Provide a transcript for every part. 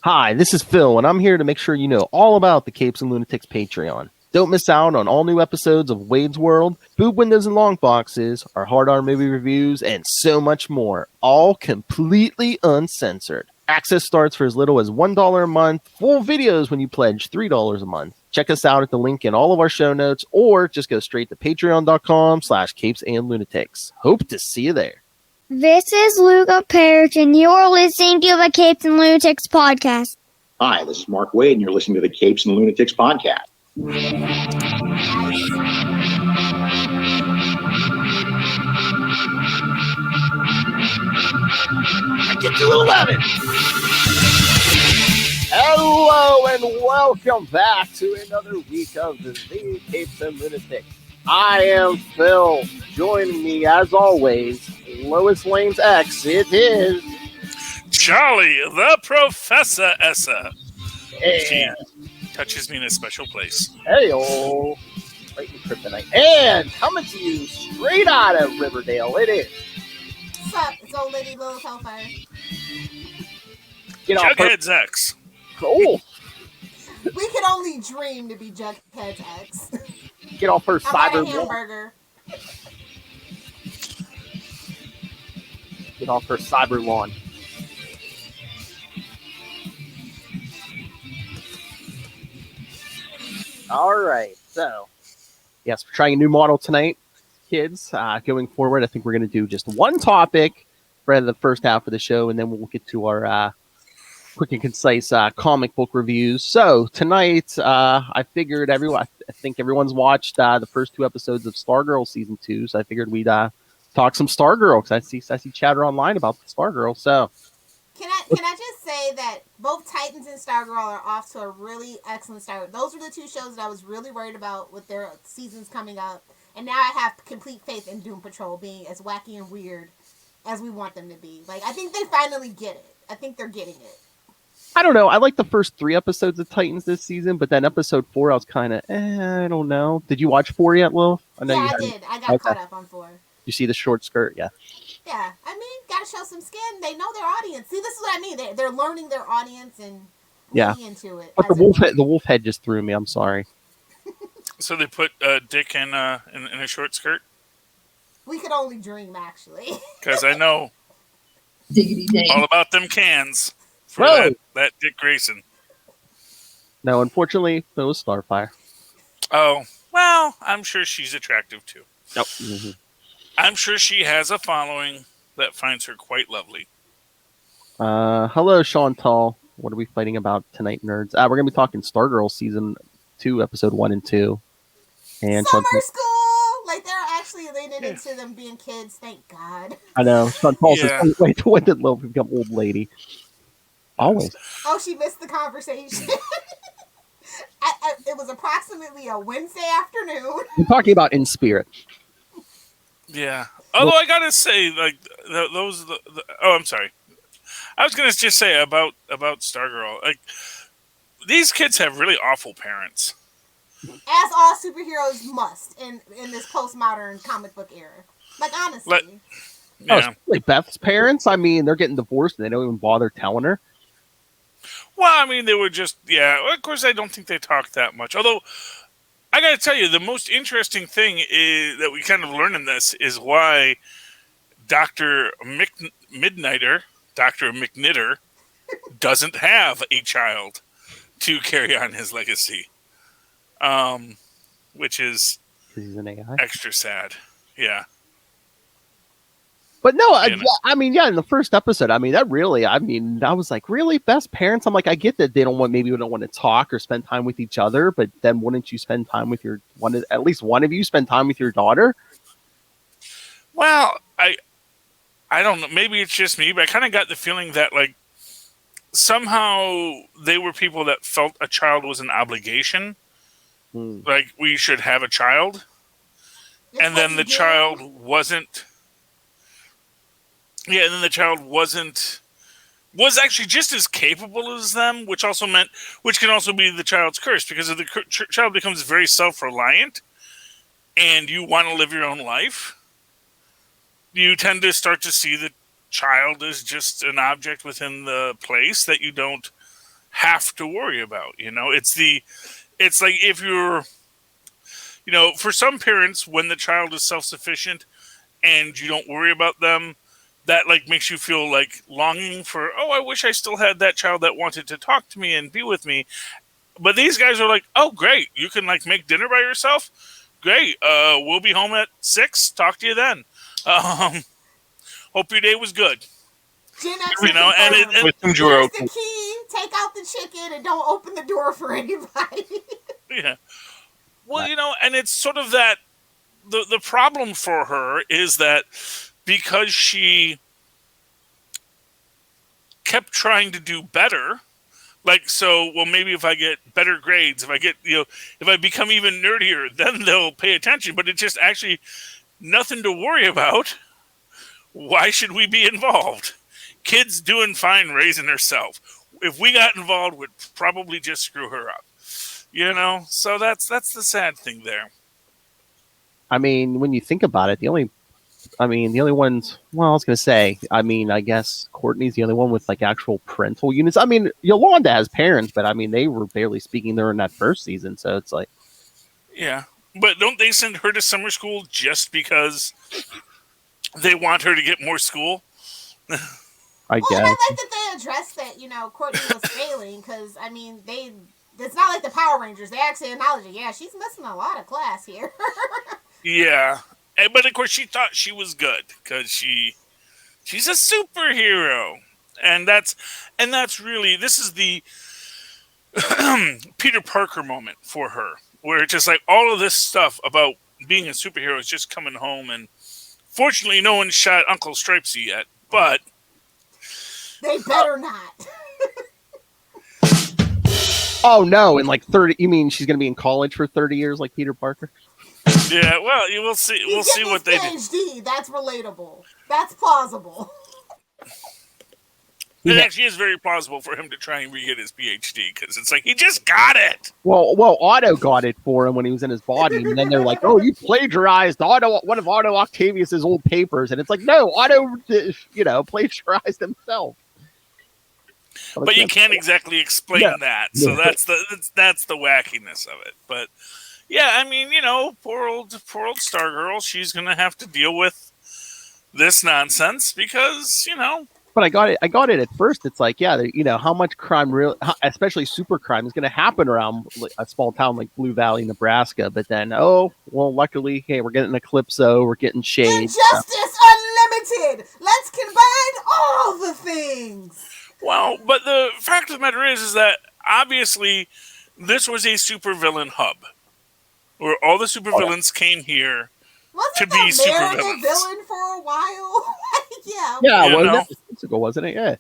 Hi, this is Phil, and I'm here to make sure you know all about the Capes and Lunatics Patreon. Don't miss out on all new episodes of Wade's World, Boob Windows and Long Boxes, our Hard R movie reviews, and so much more, all completely uncensored. Access starts for as little as $1 a month, full videos when you pledge $3 a month. Check us out at the link in all of our show notes, or just go straight to patreon.com/capesandlunatics. Hope to see you there. This is Luca Parrish, and you're listening to the Capes and Lunatics podcast. Hi, this is Mark Wade, and you're listening to the Capes and Lunatics podcast. I get to 11. Hello and welcome back to another week of the Capes and Lunatics. I am Phil. Joining me, as always, Lois Lane's ex. It is Charlie, the Professor Essa. And she touches me in a special place. Hey-o, right in kryptonite. And coming to you straight out of Riverdale, it is. What's up? It's old lady Lilith Hellfire. Jughead's ex. Cool. We could only dream to be Jughead's ex. Get off her I cyber want a hamburger. Get off her cyber lawn. All right, so yes, we're trying a new model tonight, kids. Going forward, I think we're going to do just one topic for the first half of the show, and then we'll get to our quick and concise comic book reviews. So tonight, I figured I think everyone's watched the first 2 episodes of Stargirl season 2, so I figured we'd talk some Stargirl because I see chatter online about the Stargirl. So can I just say that both Titans and Stargirl are off to a really excellent start. Those were the 2 shows that I was really worried about with their seasons coming up, and now I have complete faith in Doom Patrol being as wacky and weird as we want them to be. Like, I think they finally get it. I think they're getting it. I don't know. I like the first 3 episodes of Titans this season, but then episode 4, I was kind of, I don't know. Did you watch 4 yet, Lil? I did. I got caught up on 4. You see the short skirt? Yeah. Yeah. I mean, gotta show some skin. They know their audience. See, this is what I mean. They're learning their audience and moving into it. But the wolf head just threw me. I'm sorry. So they put Dick in a short skirt? We could only dream, actually. Because I know all about them cans for that Dick Grayson. No, unfortunately, it was Starfire. Oh, well, I'm sure she's attractive too. Nope. Mm-hmm. I'm sure she has a following that finds her quite lovely. Hello, Chantal. What are we fighting about tonight, nerds? We're going to be talking Stargirl season 2, episode 1 and 2. And Summer school! Like, they're actually leaning into them being kids, thank God. I know. Chantal says, wait, when did Lil become old lady? Always. Oh, she missed the conversation. It was approximately a Wednesday afternoon. I'm talking about in spirit. Yeah. Although I gotta say, like I'm sorry. I was gonna just say about Stargirl. Like, these kids have really awful parents. As all superheroes must in this postmodern comic book era. Like, honestly. Like Beth's parents. I mean, they're getting divorced and they don't even bother telling her. Well, I mean, they were just of course, I don't think they talked that much. Although, I got to tell you, the most interesting thing is that we kind of learn in this is why Dr. Midnighter, Dr. McKnitter, doesn't have a child to carry on his legacy. Which is he's an AI. Extra sad. Yeah. But no, in the first episode, I was like, really? Best parents? I'm like, I get that they don't want to talk or spend time with each other, but then wouldn't you spend time with at least one of you spend time with your daughter? Well, I don't know. Maybe it's just me, but I kind of got the feeling that, like, somehow they were people that felt a child was an obligation. Like, we should have a child. And then the child wasn't. Yeah, and then the child was actually just as capable as them, which can also be the child's curse, because if the child becomes very self-reliant and you want to live your own life, you tend to start to see the child as just an object within the place that you don't have to worry about. It's like if you're, for some parents, when the child is self-sufficient and you don't worry about them, that like makes you feel like longing for, oh, I wish I still had that child that wanted to talk to me and be with me. But these guys are like, oh, great, you can like make dinner by yourself. Great, we'll be home at 6. Talk to you then. Hope your day was good. Gen X, And Assumed you were here's okay. the key. Take out the chicken and don't open the door for anybody. Yeah. Well, and it's sort of that the problem for her is that because she kept trying to do better, maybe if I get better grades, if I get, if I become even nerdier, then they'll pay attention, but it's just actually nothing to worry about. Why should we be involved? Kid's doing fine raising herself. If we got involved, we'd probably just screw her up. So that's the sad thing there. I mean, when you think about it, the only ones, well, I was going to say, I guess Courtney's the only one with like actual parental units. I mean, Yolanda has parents, but I mean, they were barely speaking there in that first season. So it's like, yeah, but don't they send her to summer school just because they want her to get more school? I guess. I like that they addressed that, Courtney was failing, because, I mean, it's not like the Power Rangers. They actually acknowledge it. Yeah, she's missing a lot of class here. Yeah. But, of course, she thought she was good, because she's a superhero. And that's really, this is the Peter Parker moment for her, where it's just like all of this stuff about being a superhero is just coming home, and fortunately no one shot Uncle Stripesy yet, but they better not. Oh no, in like 30, you mean she's going to be in college for 30 years like Peter Parker? Yeah, well, we'll see. We'll see what they do. PhD, that's relatable. That's plausible. It actually is very plausible for him to try and re-get his PhD, because it's like, he just got it! Well, Otto got it for him when he was in his body, and then they're like, oh, you plagiarized one of Otto Octavius's old papers, and it's like, no, Otto, plagiarized himself. But you can't exactly explain that, so that's the wackiness of it. But yeah, I mean, poor old Stargirl, she's gonna have to deal with this nonsense because But I got it at first. It's like, yeah, how much crime, especially super crime, is going to happen around a small town like Blue Valley, Nebraska. But then, luckily, hey, we're getting Eclipso, we're getting Shade. Injustice Unlimited. Let's combine all the things. Well, but the fact of the matter is that obviously this was a supervillain hub where all the supervillains came here to be supervillains. The villain for a while? Yeah, wasn't it? Yeah.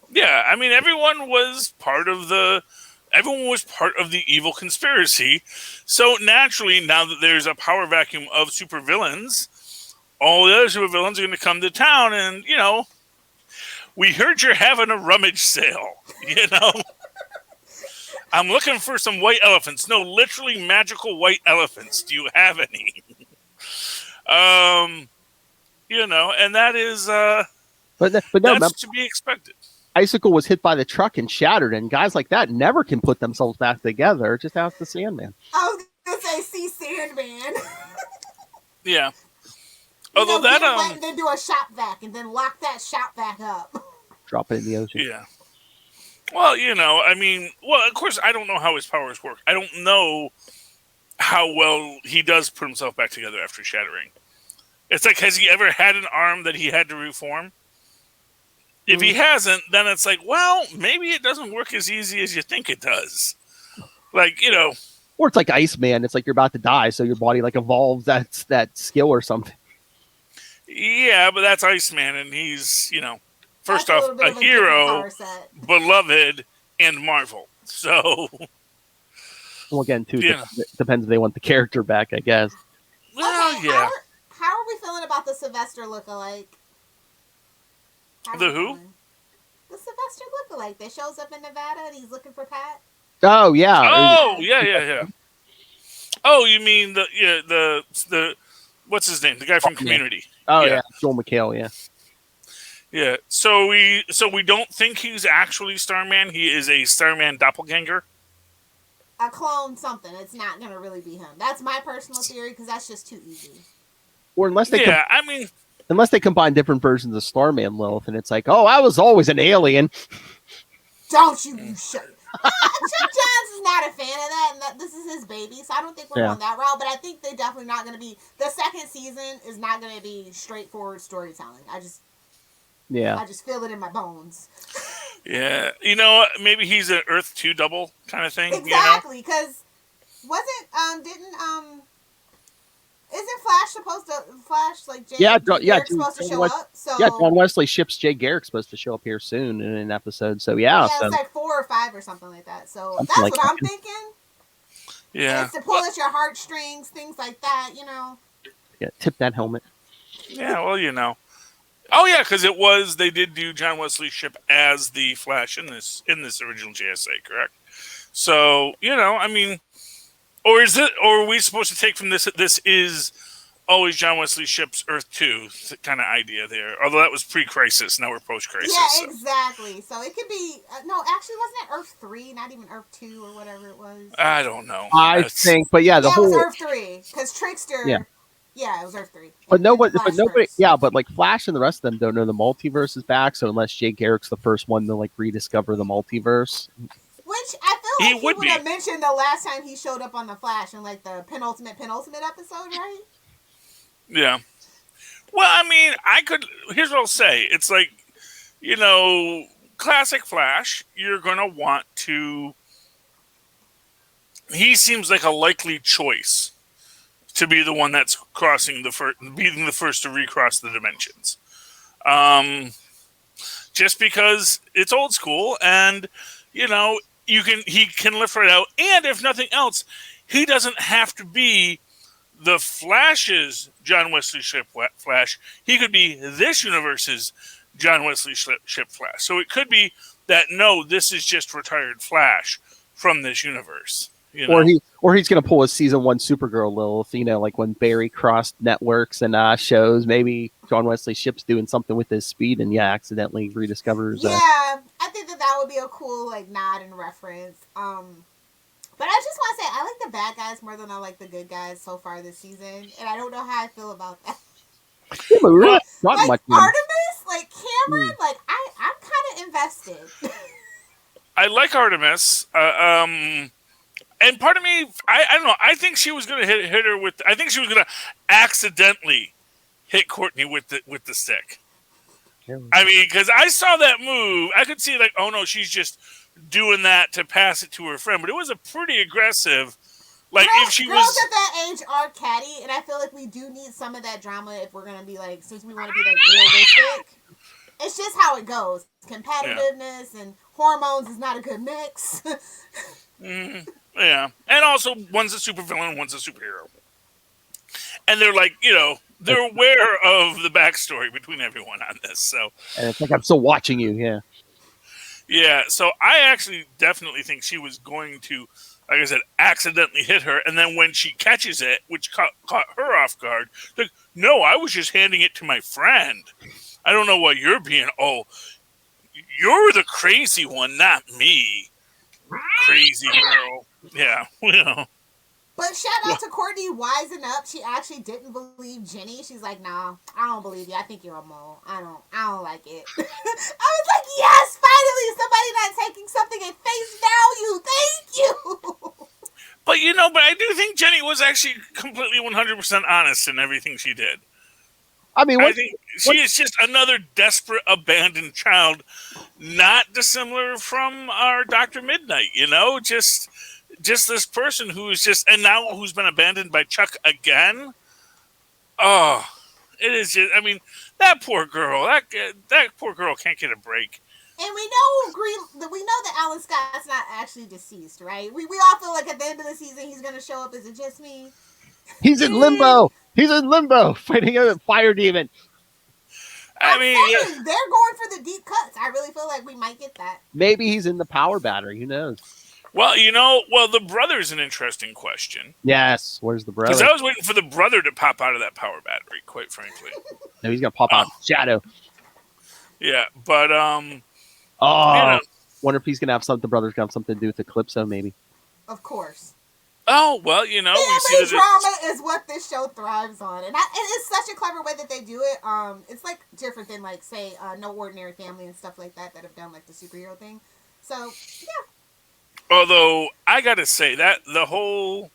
Yeah, I mean, everyone was part of the evil conspiracy. So naturally, now that there's a power vacuum of supervillains, all the other supervillains are going to come to town and, we heard you're having a rummage sale, I'm looking for some white elephants. No, literally magical white elephants. Do you have any? And that is, that's to be expected. Icicle was hit by the truck and shattered, and guys like that never can put themselves back together. Just ask the Sandman. I was going to say, see Sandman. Yeah. Although and then do a shop vac and then lock that shop vac up. Drop it in the ocean. Yeah. Well, of course, I don't know how his powers work. I don't know how well he does put himself back together after shattering. It's like, has he ever had an arm that he had to reform? If he hasn't, then it's like, well, maybe it doesn't work as easy as you think it does. Like, Or it's like Iceman. It's like you're about to die, so your body like evolves that skill or something. Yeah, but that's Iceman, and he's, first off, a hero, beloved, and Marvel. So, well, again, too, depends if they want the character back, I guess. Well, okay, yeah. How are we feeling about the Sylvester lookalike? The who? The Sylvester lookalike that shows up in Nevada and he's looking for Pat. Oh yeah. Oh yeah. Oh, you mean the what's his name? The guy from Community. Oh yeah, Joel McHale. Yeah. Yeah. So we don't think he's actually Starman. He is a Starman doppelganger. A clone something. It's not gonna really be him. That's my personal theory because that's just too easy. Or Yeah. I mean, unless they combine different versions of Starman, Lilith, and it's like, oh, I was always an alien. Don't you shut. Chuck Johns is not a fan of that, and this is his baby, so I don't think we're going that route. But I think they're definitely not going to be. The second season is not going to be straightforward storytelling. I just feel it in my bones. Yeah, you know, maybe he's an Earth 2 double kind of thing. Exactly, because isn't Flash supposed to Jay Garrick's supposed to show up? So John Wesley Ships Jay Garrick's supposed to show up here soon in an episode. So it's like 4 or 5 or something like that. So that's like what I'm thinking. Yeah, it's to pull at your heartstrings, things like that. Yeah, tip that helmet. Yeah, well, Oh yeah, because they did do John Wesley Shipp as the Flash in this original JSA, correct? So I mean. Or are we supposed to take from this that this is always John Wesley Shipp's Earth 2 kind of idea there? Although that was pre-crisis, now we're post-crisis. Yeah, exactly. So it could be no. Actually, wasn't it Earth 3? Not even Earth 2 or whatever it was. I don't know. I think, but it was Earth 3 because Trickster. Yeah, it was Earth 3. But nobody. Yeah, but like Flash and the rest of them don't know the multiverse is back. So unless Jay Garrick's the first one to like rediscover the multiverse. Which I feel like he would have mentioned the last time he showed up on The Flash in like the penultimate episode, right? Yeah. Well, I mean, here's what I'll say. It's like, classic Flash, you're going to want to... He seems like a likely choice to be the one that's being the first to recross the dimensions. Just because it's old school and, he can lift right out, and if nothing else, he doesn't have to be the Flash's John Wesley Shipp Flash. He could be this universe's John Wesley Shipp Flash. So it could be that this is just retired Flash from this universe. Or he's going to pull a season 1 Supergirl Lilith. Like when Barry crossed networks and shows. Maybe John Wesley Shipp's doing something with his speed and accidentally rediscovers. Yeah, I think that would be a cool nod and reference. But I just want to say I like the bad guys more than I like the good guys so far this season, and I don't know how I feel about that. Yeah, but really not much. Artemis, Cameron, I'm kind of invested. I like Artemis. And part of me, I don't know. I think she was going to hit her with. I think she was going to accidentally hit Courtney with the stick. Yeah. I mean, because I saw that move, I could see oh no, she's just doing that to pass it to her friend. But it was a pretty aggressive. If she girls was at that age are catty, and I feel like we do need some of that drama if we're going to be since we want to be realistic. It's just how it goes. Competitiveness and hormones is not a good mix. Mm-hmm. Yeah, and also one's a supervillain, one's a superhero, and they're they're aware of the backstory between everyone on this. So, and it's like I'm still watching you. Yeah, yeah. So I actually definitely think she was going to, like I said, accidentally hit her, and then when she catches it, which caught her off guard, no, I was just handing it to my friend. I don't know why you're being. Oh, you're the crazy one, not me. Crazy girl. Yeah, But shout out to Courtney wising up. She actually didn't believe Jenny. She's like, "No, I don't believe you. I think you're a mole. I don't like it." I was like, "Yes, finally, somebody not taking something at face value. Thank you." But I do think Jenny was actually completely 100% honest in everything she did. I mean, I think she is just another desperate, abandoned child, not dissimilar from our Dr. Midnight, just this person who's who's been abandoned by Chuck again. Oh, it is just, I mean, that poor girl, that poor girl can't get a break. And we know that Alan Scott's not actually deceased, right? We all feel like at the end of the season he's going to show up. Is it just me? He's in limbo. He's in limbo fighting a fire demon. I mean, they're going for the deep cuts. I really feel like we might get that. Maybe he's in the power battery. Who knows? Well, the brother's an interesting question. Yes, where's the brother? Because I was waiting for the brother to pop out of that power battery, quite frankly. No, he's going to pop out in shadow. Yeah, but Oh, wonder if he's gonna have something. The brother's gonna have something to do with Eclipso, maybe. Of course. Oh, well, we see Family that drama is what this show thrives on, and it's such a clever way that they do it. It's like different than like say No Ordinary Family and stuff like that have done like the superhero thing. So yeah. Although I gotta say that the whole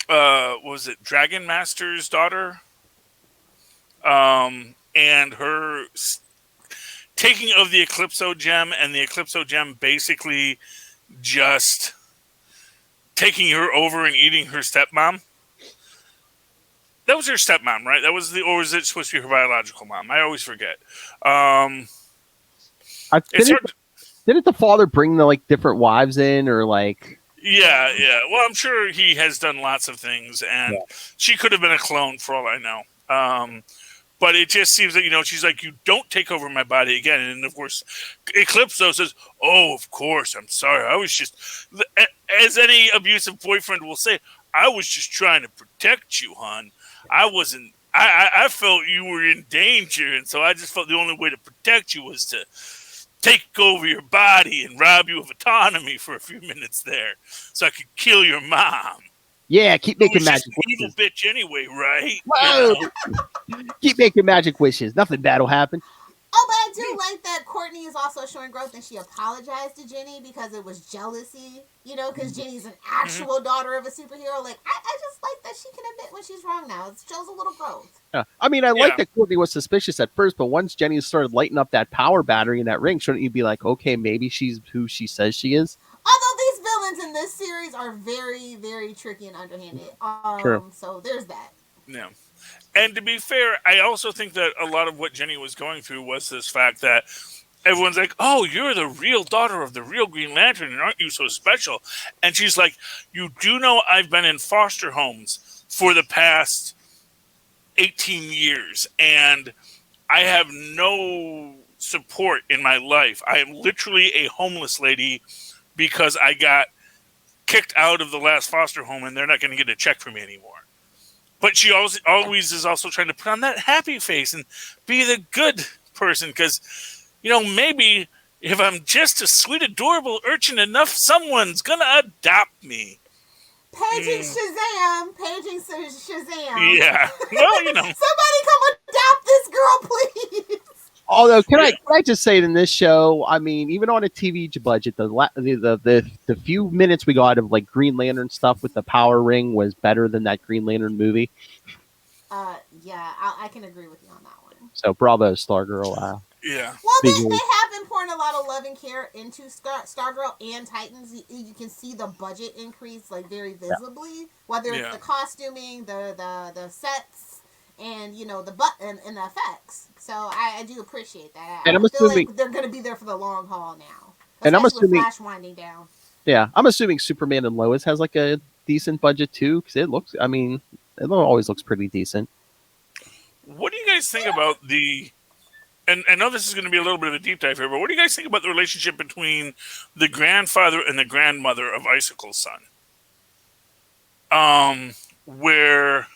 was it Dragon Master's daughter, and her taking of the Eclipso gem, and the Eclipso gem basically just taking her over and eating her stepmom. That was her stepmom, right? Or was it supposed to be her biological mom? I always forget. Didn't the father bring the like different wives in, or like? Yeah. Well, I'm sure he has done lots of things, and she could have been a clone for all I know. But it just seems that, she's like, you don't take over my body again. And of course, Eclipso says, oh, of course, I'm sorry. I was just, as any abusive boyfriend will say, I was just trying to protect you, hon. I felt you were in danger. And so I just felt the only way to protect you was to take over your body and rob you of autonomy for a few minutes there so I could kill your mom. Yeah, keep making magic wishes. Evil bitch anyway, right? Whoa! Keep making magic wishes. Nothing bad will happen. Oh, but I do like that Courtney is also showing growth, and she apologized to Jenny because it was jealousy, because Jenny's an actual daughter of a superhero. Like, I just like that she can admit when she's wrong now. It shows a little growth. Yeah. I mean, I like that Courtney was suspicious at first, but once Jenny started lighting up that power battery in that ring, shouldn't you be like, okay, maybe she's who she says she is? Although these villains in this series are very, very tricky and underhanded. True. So there's that. Yeah. And to be fair, I also think that a lot of what Jenny was going through was this fact that everyone's like, oh, you're the real daughter of the real Green Lantern, and aren't you so special? And she's like, you do know I've been in foster homes for the past 18 years, and I have no support in my life. I am literally a homeless lady because I got kicked out of the last foster home, and they're not going to get a check from me anymore. But she always is also trying to put on that happy face and be the good person because, maybe if I'm just a sweet, adorable urchin enough, someone's going to adopt me. Paging Shazam. Yeah. Well, Somebody come adopt this girl, please. Although, can I just say in this show, I mean, even on a TV budget, the few minutes we got of like Green Lantern stuff with the power ring was better than that Green Lantern movie. Yeah, I can agree with you on that one. So bravo, Stargirl. Yeah. Well, they have been pouring a lot of love and care into Stargirl and Titans. You can see the budget increase like very visibly, whether it's the costuming, the sets. And the and the effects, so I do appreciate that. And I feel like they're going to be there for the long haul now. And I'm assuming Flash winding down. Yeah, I'm assuming Superman and Lois has like a decent budget too, because it always looks pretty decent. What do you guys think about And I know this is going to be a little bit of a deep dive here, but what do you guys think about the relationship between the grandfather and the grandmother of Icicle's son? Where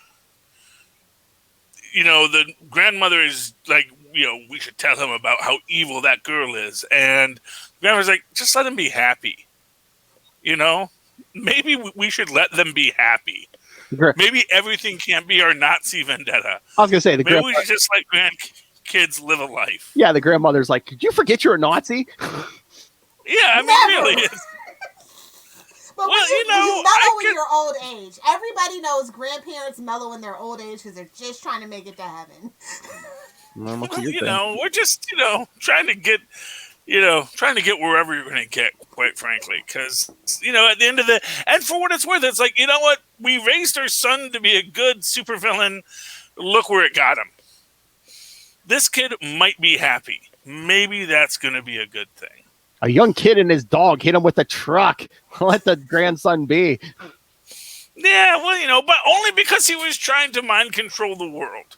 the grandmother is like, we should tell him about how evil that girl is. And the grandmother's like, just let him be happy. Maybe we should let them be happy. Maybe everything can't be our Nazi vendetta. I was going to say, maybe we should just let grandkids live a life. Yeah, the grandmother's like, did you forget you're a Nazi? Yeah, I mean, really. But you mellow in your old age. Everybody knows grandparents mellow in their old age because they're just trying to make it to heaven. We're just, trying to get wherever you're going to get, quite frankly. Because, at the end of and for what it's worth, it's like, you know what? We raised our son to be a good supervillain. Look where it got him. This kid might be happy. Maybe that's going to be a good thing. A young kid and his dog hit him with a truck. Let the grandson be. Yeah, well, but only because he was trying to mind control the world.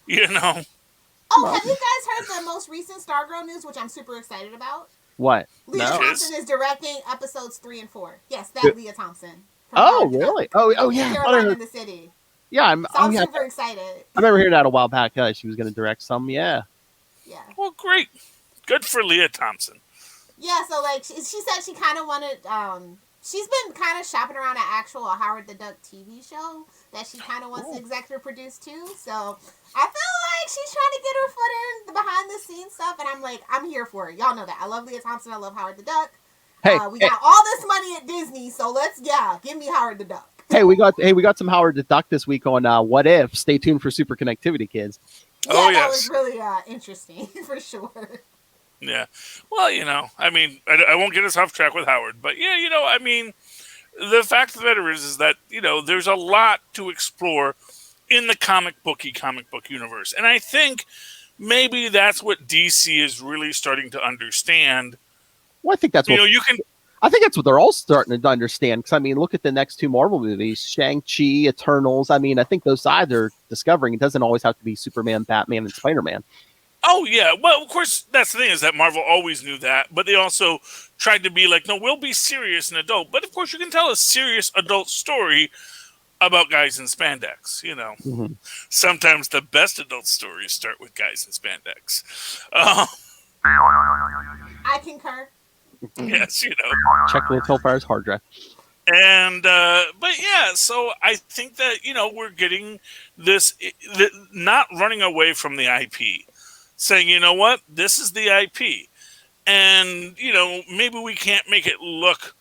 Oh, have you guys heard the most recent Stargirl news, which I'm super excited about? What? Leah Thompson is directing episodes 3 and 4. Yes, that Leah Thompson. Oh, really? Oh, yeah. Carolina in the City. Yeah, I'm super excited. I remember hearing that a while back. She was going to direct some. Yeah. Yeah. Well, great. Good for Leah Thompson. Yeah, so like she said she kind of wanted. She's been kind of shopping around an actual Howard the Duck TV show that she kind of wants to executive produce too. So I feel like she's trying to get her foot in the behind the scenes stuff, and I'm like, I'm here for it. Y'all know that. I love Leah Thompson. I love Howard the Duck. Hey, we got all this money at Disney, so let's give me Howard the Duck. Hey, we got some Howard the Duck this week on What If. Stay tuned for Super Connectivity, kids. Yeah, that was really interesting for sure. Yeah. Well, I mean, I won't get us off track with Howard, but yeah, I mean, the fact of the matter is that, there's a lot to explore in the comic book universe. And I think maybe that's what DC is really starting to understand. Well, I think that's what I think that's what they're all starting to understand. Because I mean, look at the next two Marvel movies, Shang-Chi, Eternals. I mean, I think those sides are discovering it doesn't always have to be Superman, Batman, and Spider-Man. Oh, yeah. Well, of course, that's the thing is that Marvel always knew that, but they also tried to be like, no, we'll be serious and adult. But, of course, you can tell a serious adult story about guys in spandex, Mm-hmm. Sometimes the best adult stories start with guys in spandex. I concur. Yes, Check the Hellfire's hard drive. And, but yeah, so I think that, we're getting this, not running away from the IP. Saying, you know what, this is the IP. And, maybe we can't make it look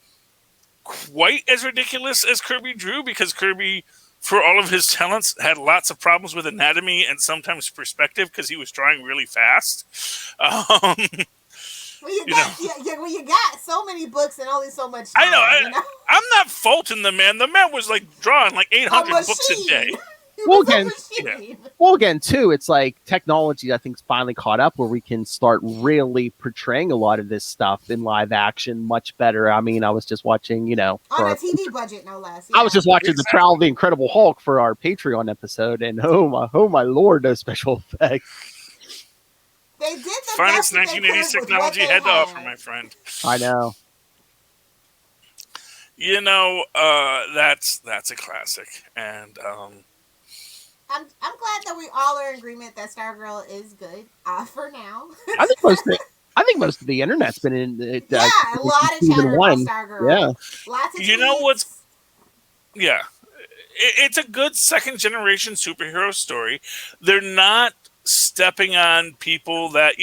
quite as ridiculous as Kirby drew, because Kirby, for all of his talents, had lots of problems with anatomy and sometimes perspective because he was drawing really fast. Well, you got so many books and only so much time. I know. I'm not faulting the man. The man was like drawing like 800 books a day. Well, again, too, it's like technology, I think, is finally caught up where we can start really portraying a lot of this stuff in live action much better. I mean, I was just watching, on a TV budget, no less. Yeah. I was just watching the Trial of the Incredible Hulk for our Patreon episode, and oh my lord, those special effects. They did the finest 1980s technology had to offer, my friend. I know. That's a classic, and I'm glad that we all are in agreement that Stargirl is good for now. I think most of the internet's been in it. Yeah, a lot of chatter about Stargirl. Yeah, lots of tweets. You know what's? Yeah, it's a good second generation superhero story. They're not stepping on people that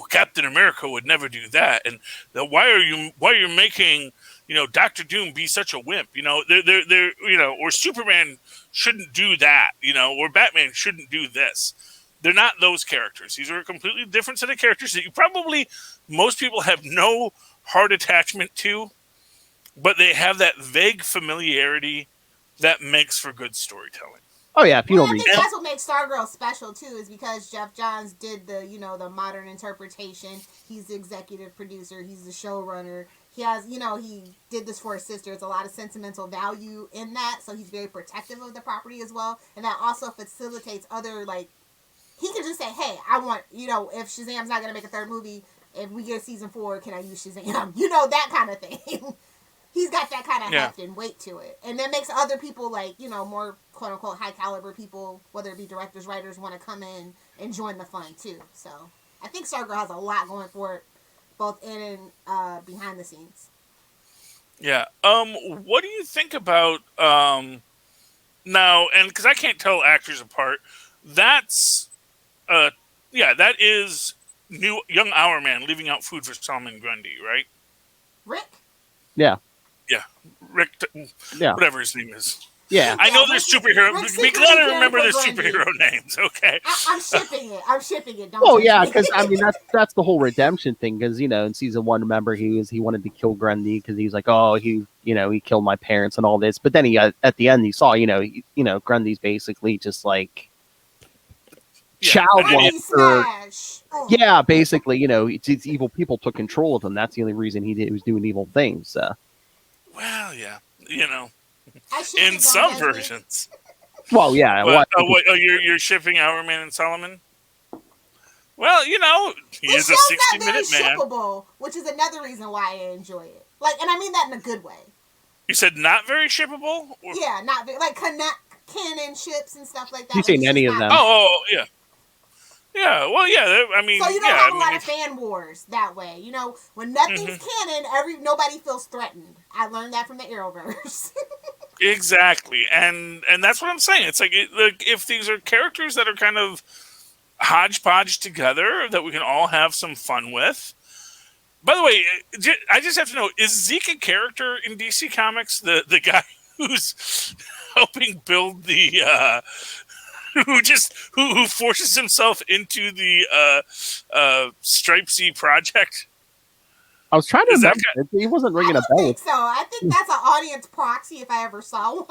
Captain America would never do that, and why are you making Dr. Doom be such a wimp? They're or Superman shouldn't do that, or Batman shouldn't do this. They're not those characters. These are a completely different set of characters that most people have no heart attachment to, but they have that vague familiarity that makes for good storytelling. Oh yeah, if you don't read, I think that's what makes Stargirl special too, is because Jeff Johns did the the modern interpretation. He's the executive producer. He's the showrunner. He has, he did this for his sister. It's a lot of sentimental value in that, so he's very protective of the property as well. And that also facilitates other, he can just say, hey, I want, if Shazam's not going to make a third movie, if we get season 4, can I use Shazam? That kind of thing. He's got that kind of heft and weight to it. And that makes other people, more quote-unquote high-caliber people, whether it be directors, writers, want to come in and join the fun, too. So, I think Stargirl has a lot going for it, both in and behind the scenes. Yeah. What do you think about now? And because I can't tell actors apart, that's that is young Hourman leaving out food for Solomon Grundy, right? Rick. Yeah. Yeah, Rick. Yeah. Whatever his name is. Yeah. I know there's superhero. Be glad I remember their superhero names. Okay. I'm shipping it. Because I mean that's the whole redemption thing. Because in season 1, remember he wanted to kill Grundy because he was like, oh, he killed my parents and all this. But then at the end he saw Grundy's basically just like child molester. Yeah, basically it's evil people took control of him. That's the only reason he was doing evil things. Well, yeah, in some versions. Well, yeah. You're shipping Hourman and Solomon? Well, he is a 60-minute man. Shippable, which is another reason why I enjoy it. And I mean that in a good way. You said not very shippable? Yeah, not very, canon ships and stuff like that. You seen any of them? Oh, yeah. Yeah, well, yeah. I mean, So you don't yeah, have I a lot mean, of fan wars that way. You know, when nothing's canon, nobody feels threatened. I learned that from the Arrowverse. exactly, and that's what I'm saying. It's like, if these are characters that are kind of hodgepodge together that we can all have some fun with. By the way, I just have to know: is Zeke a character in DC Comics? The guy who's helping build the who forces himself into the Stripesy project? I was trying to Is that remember. He wasn't I ringing a don't bell. think so. I think that's an audience proxy if I ever saw one.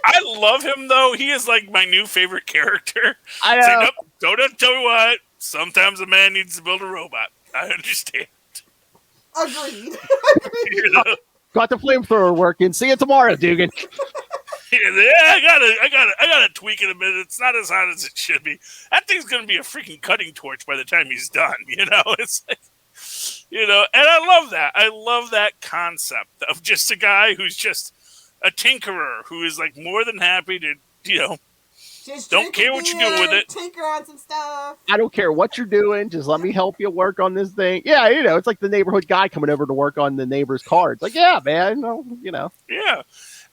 I love him though. He is like my new favorite character. I It's like, know. nope, don't tell me what. Sometimes a man needs to build a robot. I understand. Agreed. You know? Got the flamethrower working. See you tomorrow, Dugan. Yeah, I gotta tweak it a bit. It's not as hot as it should be. That thing's gonna be a freaking cutting torch by the time he's done. You know, it's like, and I love that. I love that concept of just a guy who's just a tinkerer who is like more than happy to, Just don't care what you do with it. Tinker on some stuff. I don't care what you're doing. Just let me help you work on this thing. Yeah, it's like the neighborhood guy coming over to work on the neighbor's car. It's like, yeah, man, Yeah.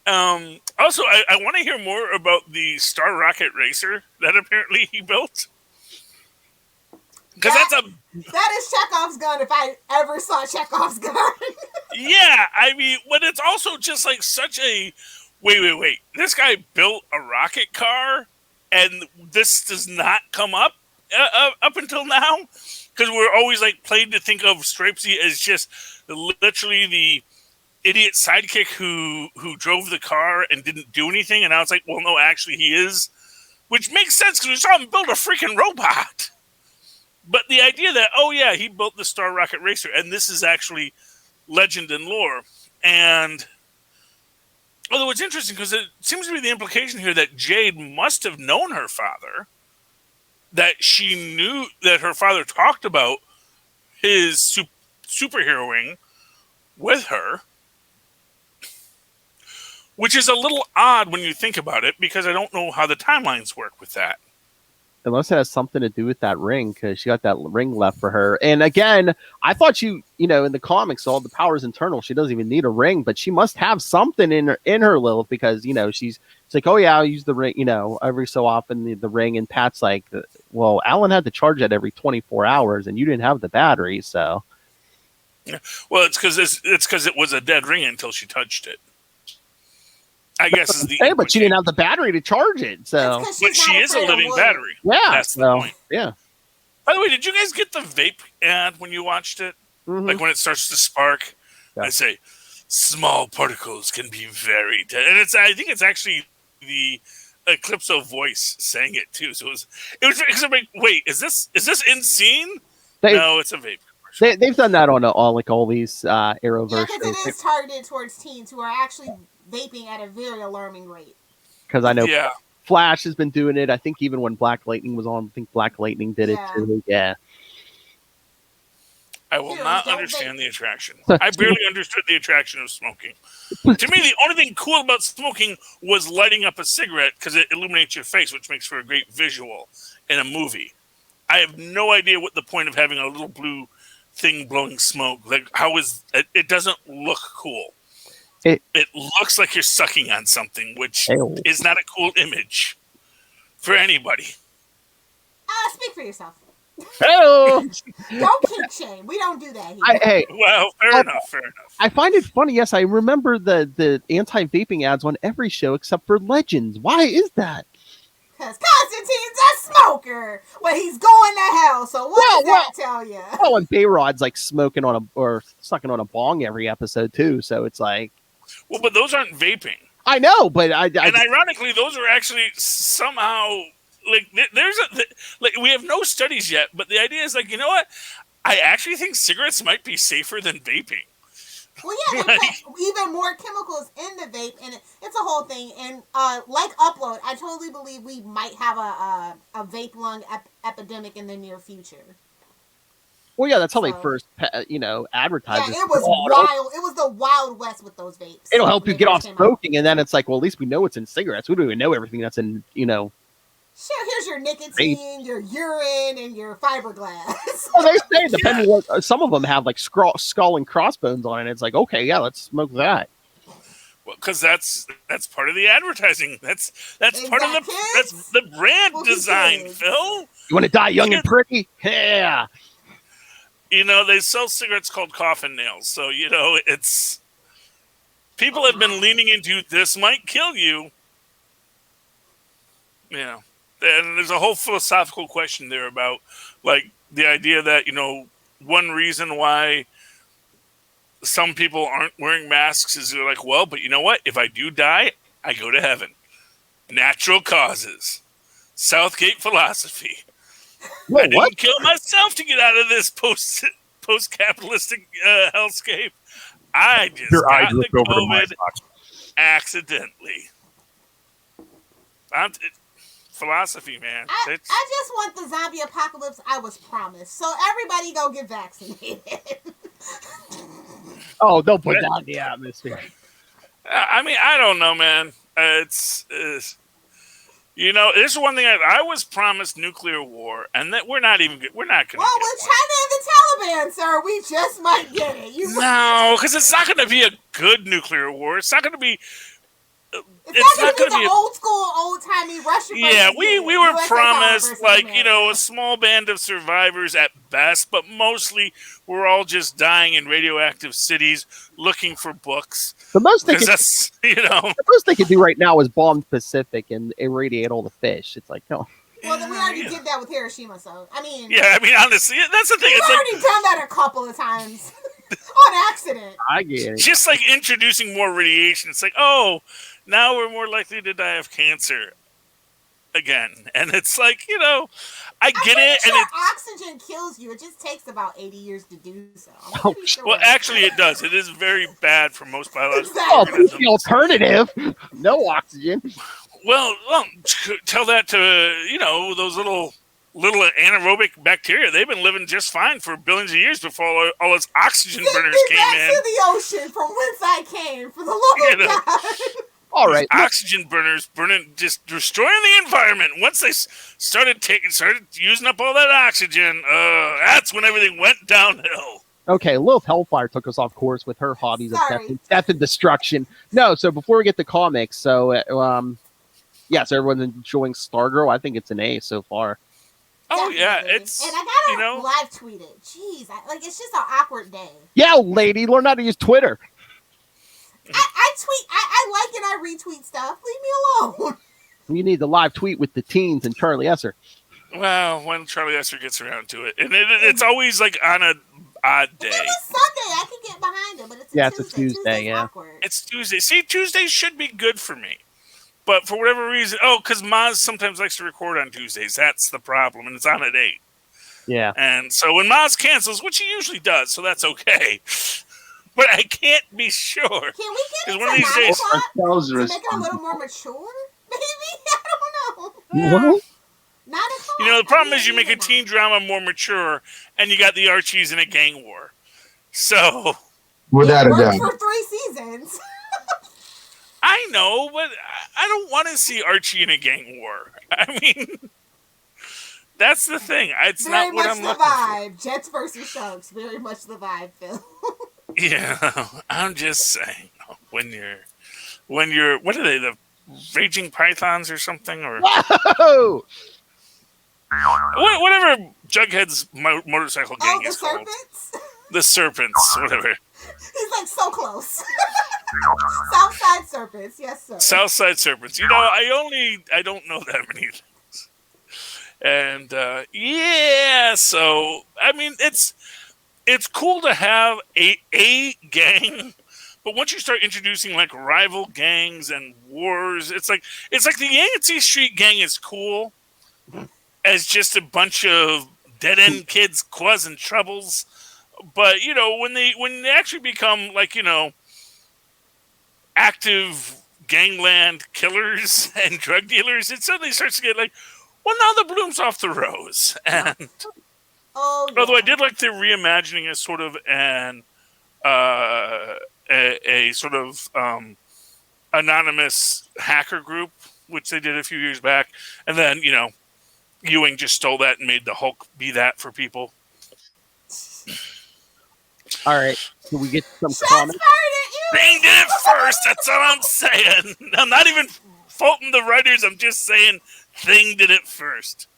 Also, I want to hear more about the Star Rocket Racer that apparently he built. Because that is Chekhov's gun if I ever saw Chekhov's gun. yeah, I mean, but it's also just like such a wait. This guy built a rocket car, and this does not come up until now, because we're always like played to think of Stripesy as just literally the idiot sidekick who drove the car and didn't do anything, and now it's like, well, no, actually he is, which makes sense because we saw him build a freaking robot. But the idea that, oh yeah, he built the Star Rocket Racer, and this is actually legend and lore. And although it's interesting because it seems to be the implication here that Jade must have known her father, that she knew that her father talked about his superheroing with her, which is a little odd when you think about it, because I don't know how the timelines work with that. Unless it has something to do with that ring, because she got that ring left for her. And again, I thought in the comics, all the power's internal. She doesn't even need a ring, but she must have something in her Lilith, because she's like, oh yeah, I'll use the ring, every so often the ring. And Pat's like, well, Alan had to charge it every 24 hours, and you didn't have the battery, so. Yeah. Well, it's because it was a dead ring until she touched it, I guess is the. Hey, but she didn't have the battery to charge it, so. But she is a living battery. Yeah, that's the point. Yeah. By the way, did you guys get the vape ad when you watched it? Mm-hmm. Like when it starts to spark, I say, small particles can be very dead, and I think it's actually the Eclipso voice saying it too. So it was like, wait, is this in scene? No, it's a vape. They've done that on all these Arrowverse. Yeah, because it is targeted towards teens who are actually vaping at a very alarming rate. Because I know Flash has been doing it. I think even when Black Lightning was on, I think Black Lightning did it too. Yeah. I will not understand the attraction. I barely understood the attraction of smoking. To me, the only thing cool about smoking was lighting up a cigarette, because it illuminates your face, which makes for a great visual in a movie. I have no idea what the point of having a little blue thing blowing smoke. Like, it doesn't look cool. It looks like you're sucking on something, which is not a cool image for anybody. Speak for yourself. Don't kink shame. We don't do that here. Well, fair enough. I find it funny. Yes, I remember the anti-vaping ads on every show except for Legends. Why is that? Because Constantine's a smoker. Well, he's going to hell. So what does that tell you? Well, and Bayrod's like smoking or sucking on a bong every episode too. So it's like, well, but those aren't vaping. I know, but and ironically, those are actually somehow like we have no studies yet, but the idea is like, you know what? I actually think cigarettes might be safer than vaping. Well, yeah, they put even more chemicals in the vape, and it's a whole thing. And like Upload, I totally believe we might have a vape lung epidemic in the near future. Well, yeah, that's how they first, advertised. Yeah, it was wild. It was the Wild West with those vapes. It'll help you get off smoking, and then it's like, well, at least we know it's in cigarettes. We don't even know everything that's in, Sure, here's your nicotine, your urine, and your fiberglass. Well, they say depending what some of them have like skull and crossbones on it. It's like, okay, yeah, let's smoke that. Well, because that's part of the advertising. That's part of Kids? the brand Will be design, kids. Phil. You want to die young and pretty? Yeah. You know, they sell cigarettes called coffin nails, so you know it's people have been leaning into this might kill you. Yeah, and there's a whole philosophical question there about like the idea that one reason why some people aren't wearing masks is they're like, well, but you know what? If I do die, I go to heaven. Natural causes. Southgate philosophy. Whoa, I didn't kill myself to get out of this post-capitalistic hellscape. I just got the COVID accidentally. Philosophy, man. I just want the zombie apocalypse I was promised. So everybody go get vaccinated. Oh, don't put that in the atmosphere. I mean, I don't know, man. It's this is one thing I was promised nuclear war, and that we're not going to. Well, with China and the Taliban, sir, we just might get it. No, because it's not going to be a good nuclear war. It's not going to be. It's not going to be the old school, old timey Russian. Yeah, we were promised a small band of survivors at best, but mostly we're all just dying in radioactive cities looking for books. The most they could do right now is bomb the Pacific and irradiate all the fish. It's like, no. Well, then we already did that with Hiroshima, so I mean. Yeah, I mean, honestly, that's the thing. We've already done that a couple of times on accident. I get it. Just like introducing more radiation, it's like, oh, now we're more likely to die of cancer again, and it's like I get it. Sure and oxygen kills you. It just takes about 80 years to do so. Sure well, actually, it does. It is very bad for most biological organisms. The alternative, no oxygen. Well, tell that to those little anaerobic bacteria. They've been living just fine for billions of years before all those oxygen burners came in. To the ocean from whence I came, for the love of God. All right, oxygen burners just destroying the environment. Once they started using up all that oxygen, that's when everything went downhill. Okay, Lilith Hellfire took us off course with her hobbies of death and destruction. No, so before we get to comics, so yes, everyone's enjoying Stargirl. I think it's an A so far. Oh Definitely. Yeah, it's and I gotta live tweet it. Jeez, it's just an awkward day. Yeah, lady, learn how to use Twitter. I tweet, I like and I retweet stuff. Leave me alone. You need the live tweet with the teens and Charlie Esser. Well, when Charlie Esser gets around to it, and it's always like on a odd day. If it was Sunday, I could get behind it, but it's a Tuesday. It's a Tuesday. Yeah, awkward. It's Tuesday. See, Tuesdays should be good for me. But for whatever reason, because Maz sometimes likes to record on Tuesdays. That's the problem, and it's on at 8. Yeah. And so when Maz cancels, which he usually does, so that's okay. But I can't be sure. Can we get one of these days to make it a little more mature? Maybe? I don't know. What? 9 o'clock. The problem is you make a teen drama more mature, and you got the Archies in a gang war. So without a doubt, for 3 seasons. I know, but I don't want to see Archie in a gang war. I mean, that's the thing. It's very not what I'm much looking the vibe. for. Jets versus Sharks. Very much the vibe, Phil. Yeah, I'm just saying. When you're, what are they? The Raging Pythons or something? Or whoa! Whatever Jughead's motorcycle gang is called. Serpents? The Serpents, whatever. He's like so close. Southside Serpents, yes sir. Southside Serpents. I don't know that many things. And so I mean it's cool to have a gang, but once you start introducing like rival gangs and wars, it's like the Yancey Street gang is cool as just a bunch of dead end kids causing troubles. But when they actually become like active gangland killers and drug dealers, it suddenly starts to get like, well, now the bloom's off the rose. And although I did like the reimagining as sort of an a sort of anonymous hacker group which they did a few years back, and then Ewing just stole that and made the Hulk be that for people. All right. Can we get some Shots comments? fired at you. Thing did it first. That's all I'm saying. I'm not even faulting the writers. I'm just saying Thing did it first.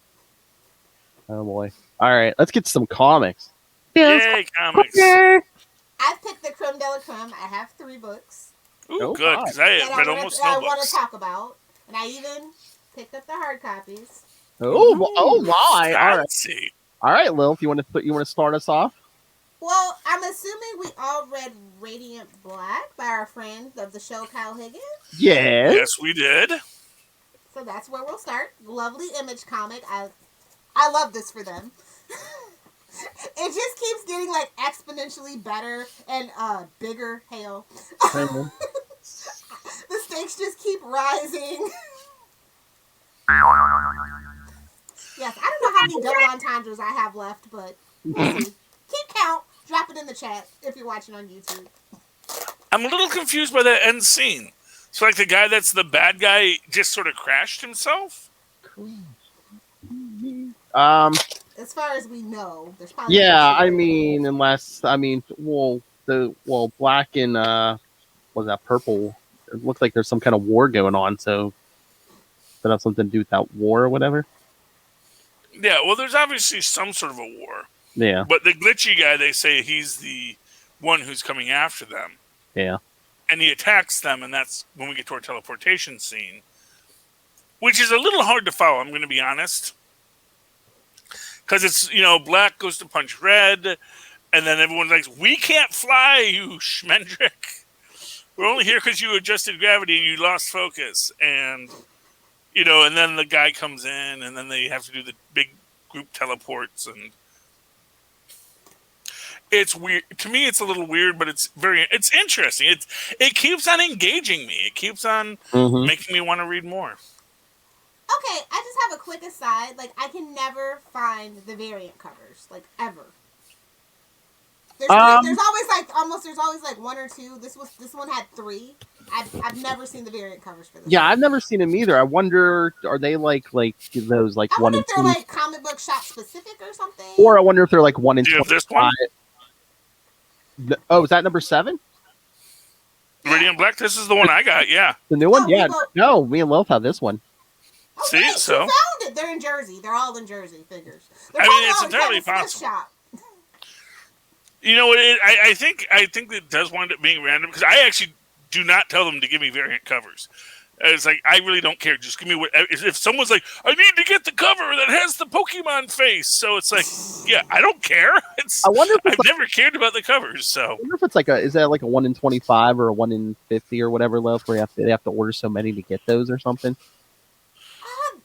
Oh boy. All right. Let's get some comics. Yay, comics. I've picked the creme de la creme. I have 3 books Ooh, Oh, good, God. because I that read I almost no want to books. talk about, and I even picked up the hard copies. Oh my. All right. Fancy. All right, Lil, if you want to start us off? Well, I'm assuming we all read Radiant Black by our friend of the show, Kyle Higgins. Yes. Yes, we did. So that's where we'll start. Lovely Image comic. I love this for them. It just keeps getting like exponentially better and bigger. Hail. The stakes just keep rising. Yes, I don't know how many double entendres I have left, but we'll see. Keep count. Drop it in the chat if you're watching on YouTube. I'm a little confused by that end scene. So, like, the guy that's the bad guy just sort of crashed himself? As far as we know, there's probably black and was that purple? It looks like there's some kind of war going on, so does that have something to do with that war or whatever? Yeah, well, there's obviously some sort of a war. Yeah. But the glitchy guy, they say he's the one who's coming after them. Yeah. And he attacks them, and that's when we get to our teleportation scene, which is a little hard to follow, I'm going to be honest. Because it's, black goes to punch red, and then everyone's like, we can't fly, you schmendrick. We're only here because you adjusted gravity and you lost focus. And, and then the guy comes in, and then they have to do the big group teleports, and it's weird. To me, it's a little weird, but it's interesting. It keeps on engaging me. It keeps on making me want to read more. Okay, I just have a quick aside. Like, I can never find the variant covers, like, ever. There's always like 1 or 2. This one had 3. I've never seen the variant covers for this. Yeah, I've never seen them either. I wonder, are they like those like I 1 wonder and if 2? they're like comic book shop specific or something. Or I wonder if they're like 1 and 25. This one? Oh, is that number 7? Radiant Black. This is the one I got. Yeah. The new one? Oh, Yeah. No, me and Lilith have this one. Oh, See, wait, so you found it. They're in Jersey. They're all in Jersey. Figures. It's entirely possible. Shop. I think it does wind up being random because I actually do not tell them to give me variant covers. It's like, I really don't care. Just give me what. If someone's like, I need to get the cover that has the Pokemon face, so it's like, yeah, I don't care. I wonder if I've never cared about the covers. So I wonder if it's is that like a 1 in 25 or a 1 in 50 or whatever, Lilith, where they have to order so many to get those or something.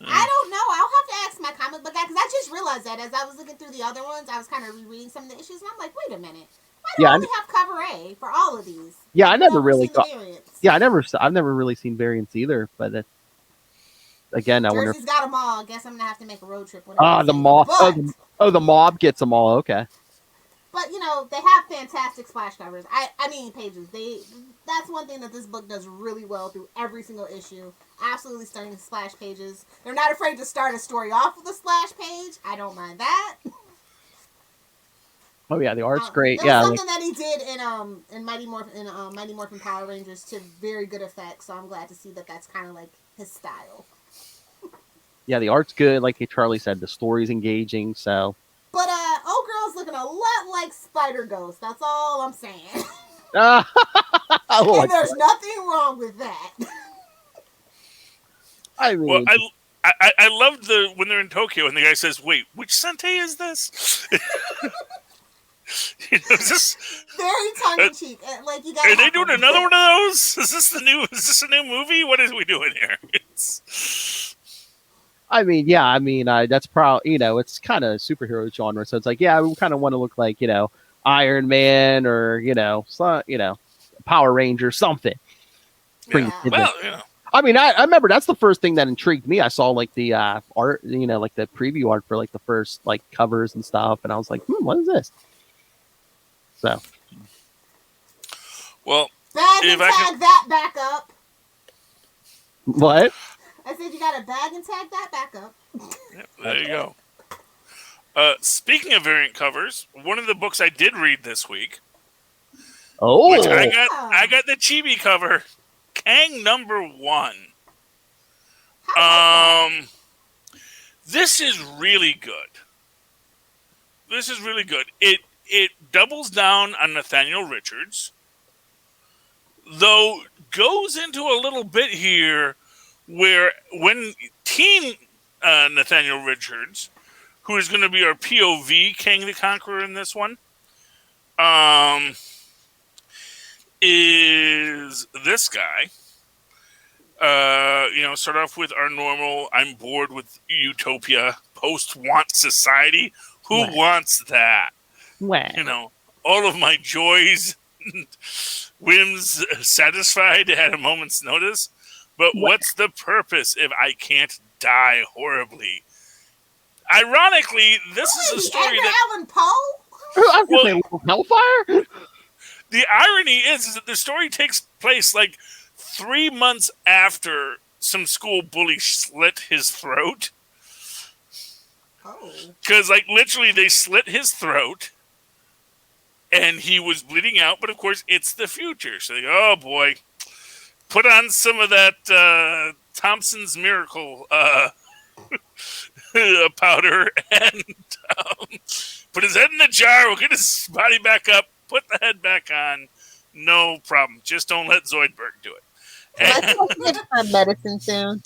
I don't know. I'll have to ask my comic book guy because I just realized that as I was looking through the other ones, I was kind of rereading some of the issues, and I'm like, wait a minute, why do I only have cover A for all of these? Yeah, I never really got. Yeah, I've never really seen variants either. But again, I wonder. Jersey's got them all. I guess I'm gonna have to make a road trip. The mob. The mob gets them all. Okay. But they have fantastic splash covers. I mean pages. That's one thing that this book does really well through every single issue. Absolutely stunning splash pages. They're not afraid to start a story off with a splash page. I don't mind that. Oh yeah, the art's great. There was something that he did in Mighty Morphin Power Rangers to very good effect. So I'm glad to see that that's kind of like his style. Yeah, the art's good. Like Charlie said, the story's engaging. So. But old girl's looking a lot like Spider Ghost. That's all I'm saying. And there's nothing wrong with that. I mean, well, I loved when they're in Tokyo and the guy says, "Wait, which Sentei is this?" Is this very tongue in cheek? Like you guys are they doing another one of those? Is this a new movie? What is we doing here? That's probably it's kind of superhero genre, so it's like, yeah, we kind of want to look like Iron Man or Power Ranger something. Yeah. Well, I mean, I remember that's the first thing that intrigued me. I saw like the art, like the preview art for like the first like covers and stuff, and I was like, what is this? So, well, tag that back up. What? I said you got a bag and tag that back up. Yep, there you go. Speaking of variant covers, one of the books I did read this week, which I got the chibi cover, Kang #1. This is really good. It doubles down on Nathaniel Richards, though goes into a little bit here where when teen Nathaniel Richards, who is going to be our POV Kang the Conqueror in this one, is this guy. Start off with our normal, I'm bored with utopia, post-want society. Who wants that? All of my joys, whims satisfied at a moment's notice. But what's the purpose if I can't die horribly? Ironically, this is a story Edgar that... Allan Poe? Hellfire? The irony is that the story takes place like 3 months after some school bully slit his throat. Because, literally, they slit his throat, and he was bleeding out, but of course, it's the future. So they go, oh boy, put on some of that Thompson's Miracle powder, and put his head in the jar, we'll get his body back up, put the head back on, no problem. Just don't let Zoidberg do it. Let's get some medicine soon.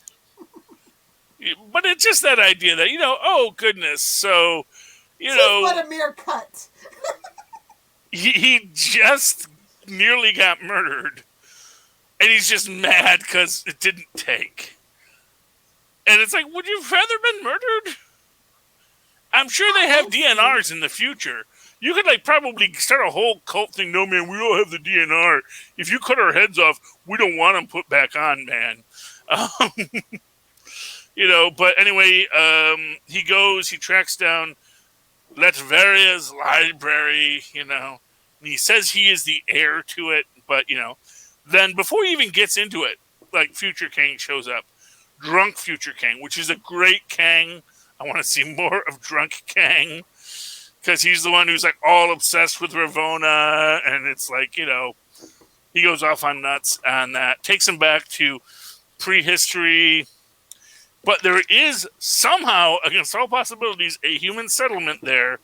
But it's just that idea that, oh goodness, so, what a mere cut. he just nearly got murdered, and he's just mad because it didn't take. And it's like, would you have rather been murdered? I'm sure they have DNRs in the future. You could probably start a whole cult thing. No, man, we all have the DNR. If you cut our heads off, we don't want them put back on, man. But anyway, he tracks down Latveria's library, and he says he is the heir to it, but, then before he even gets into it, Future Kang shows up. Drunk Future Kang, which is a great Kang. I want to see more of Drunk Kang, because he's the one who's, all obsessed with Ravonna, and it's he goes off on nuts on that. Takes him back to prehistory. But there is somehow, against all possibilities, a human settlement there.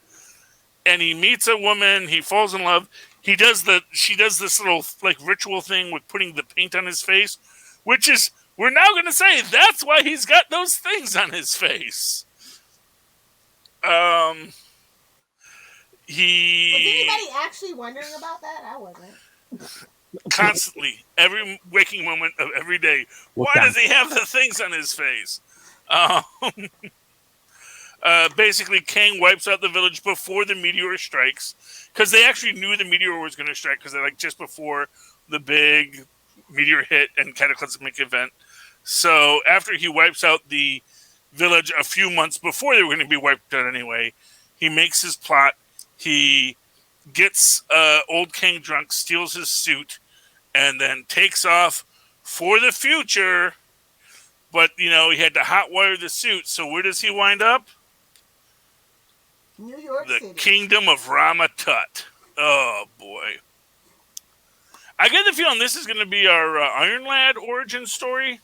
And he meets a woman. He falls in love. She does this little ritual thing with putting the paint on his face, which is, we're now going to say that's why he's got those things on his face. Was anybody actually wondering about that? I wasn't. Constantly, every waking moment of every day. Why does he have the things on his face? Basically, Kang wipes out the village before the meteor strikes, because they actually knew the meteor was going to strike, because they're just before the big meteor hit and cataclysmic event. So after he wipes out the village a few months before they were going to be wiped out anyway, he makes his plot. He gets old Kang drunk, steals his suit, and then takes off for the future. But, he had to hotwire the suit. So where does he wind up? New York City. The kingdom of Rama-Tut. Oh, boy. I get the feeling this is going to be our Iron Lad origin story.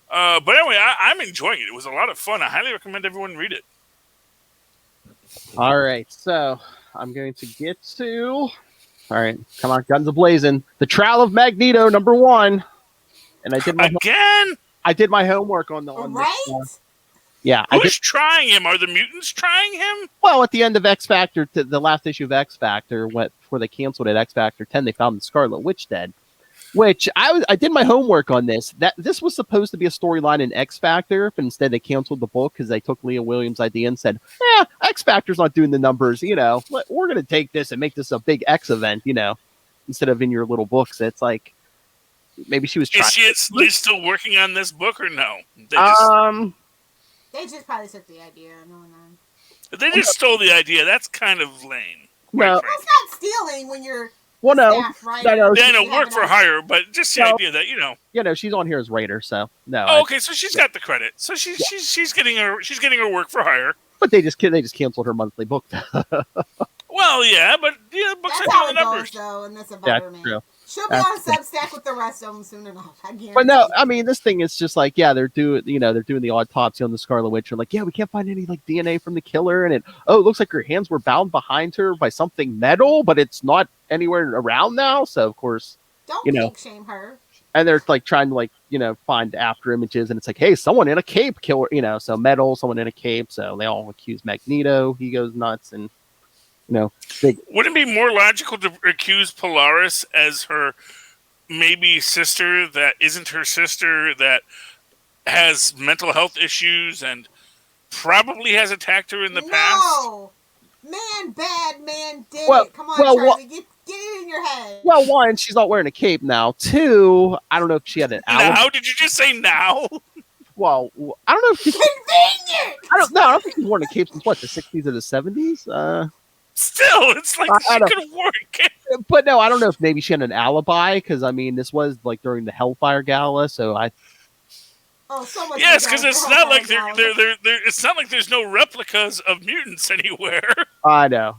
But anyway, I'm enjoying it. It was a lot of fun. I highly recommend everyone read it. All right, so I'm going to get to... All right, come on, guns a-blazing. The Trial of Magneto, #1. And I did my homework on right? this. Yeah. Who's trying him? Are the mutants trying him? Well, at the end of X Factor, the last issue of X Factor, before they canceled it, X Factor 10, they found the Scarlet Witch dead. Which I did my homework on this. This was supposed to be a storyline in X Factor, but instead they canceled the book because they took Leah Williams' idea and said, X Factor's not doing the numbers, we're going to take this and make this a big X event, instead of in your little books. It's like, maybe she was trying. Is she still working on this book or no? They just probably took the idea. They just stole the idea. That's kind of lame. No, that's not stealing when you're Well, no, staff writer. no, Then They a have work an for idea. hire, but just the No. idea that, you know. she's on here as writer, so no. Oh, okay, so she's got the credit. So she's getting her work for hire. But they just canceled her monthly book. Well, yeah, but books That's are how doing it the goes, numbers. though, in this That's environment. true. She'll be on Substack with the rest of them soon enough. I guarantee. But no, I mean, this thing is just like, they're doing the autopsy on the Scarlet Witch, and like, we can't find any like DNA from the killer, and it looks like her hands were bound behind her by something metal, but it's not anywhere around now. So of course, Don't kink shame her. and they're like trying to like find after images, and it's like, hey, someone in a cape killer, so metal, someone in a cape, so they all accuse Magneto. He goes nuts, and Wouldn't it be more logical to accuse Polaris as her maybe sister that isn't her sister, that has mental health issues and probably has attacked her in the past? No! Man bad, man did Well- it. Come on, well, Charlie. Get it in your head. well, one, she's not wearing a cape now. Two, I don't know if she had an alibi. Now? Did you just say now? Well, I don't know if she. Convenient! I don't think she's worn a cape since what, the 60s or the 70s. Still, it's like I she don't- could have worn it. But no, I don't know if maybe she had an alibi, because I mean, this was like during the Hellfire Gala, so Oh, so much. Yes, because because it's not like it's not like there's no replicas of mutants anywhere. I know.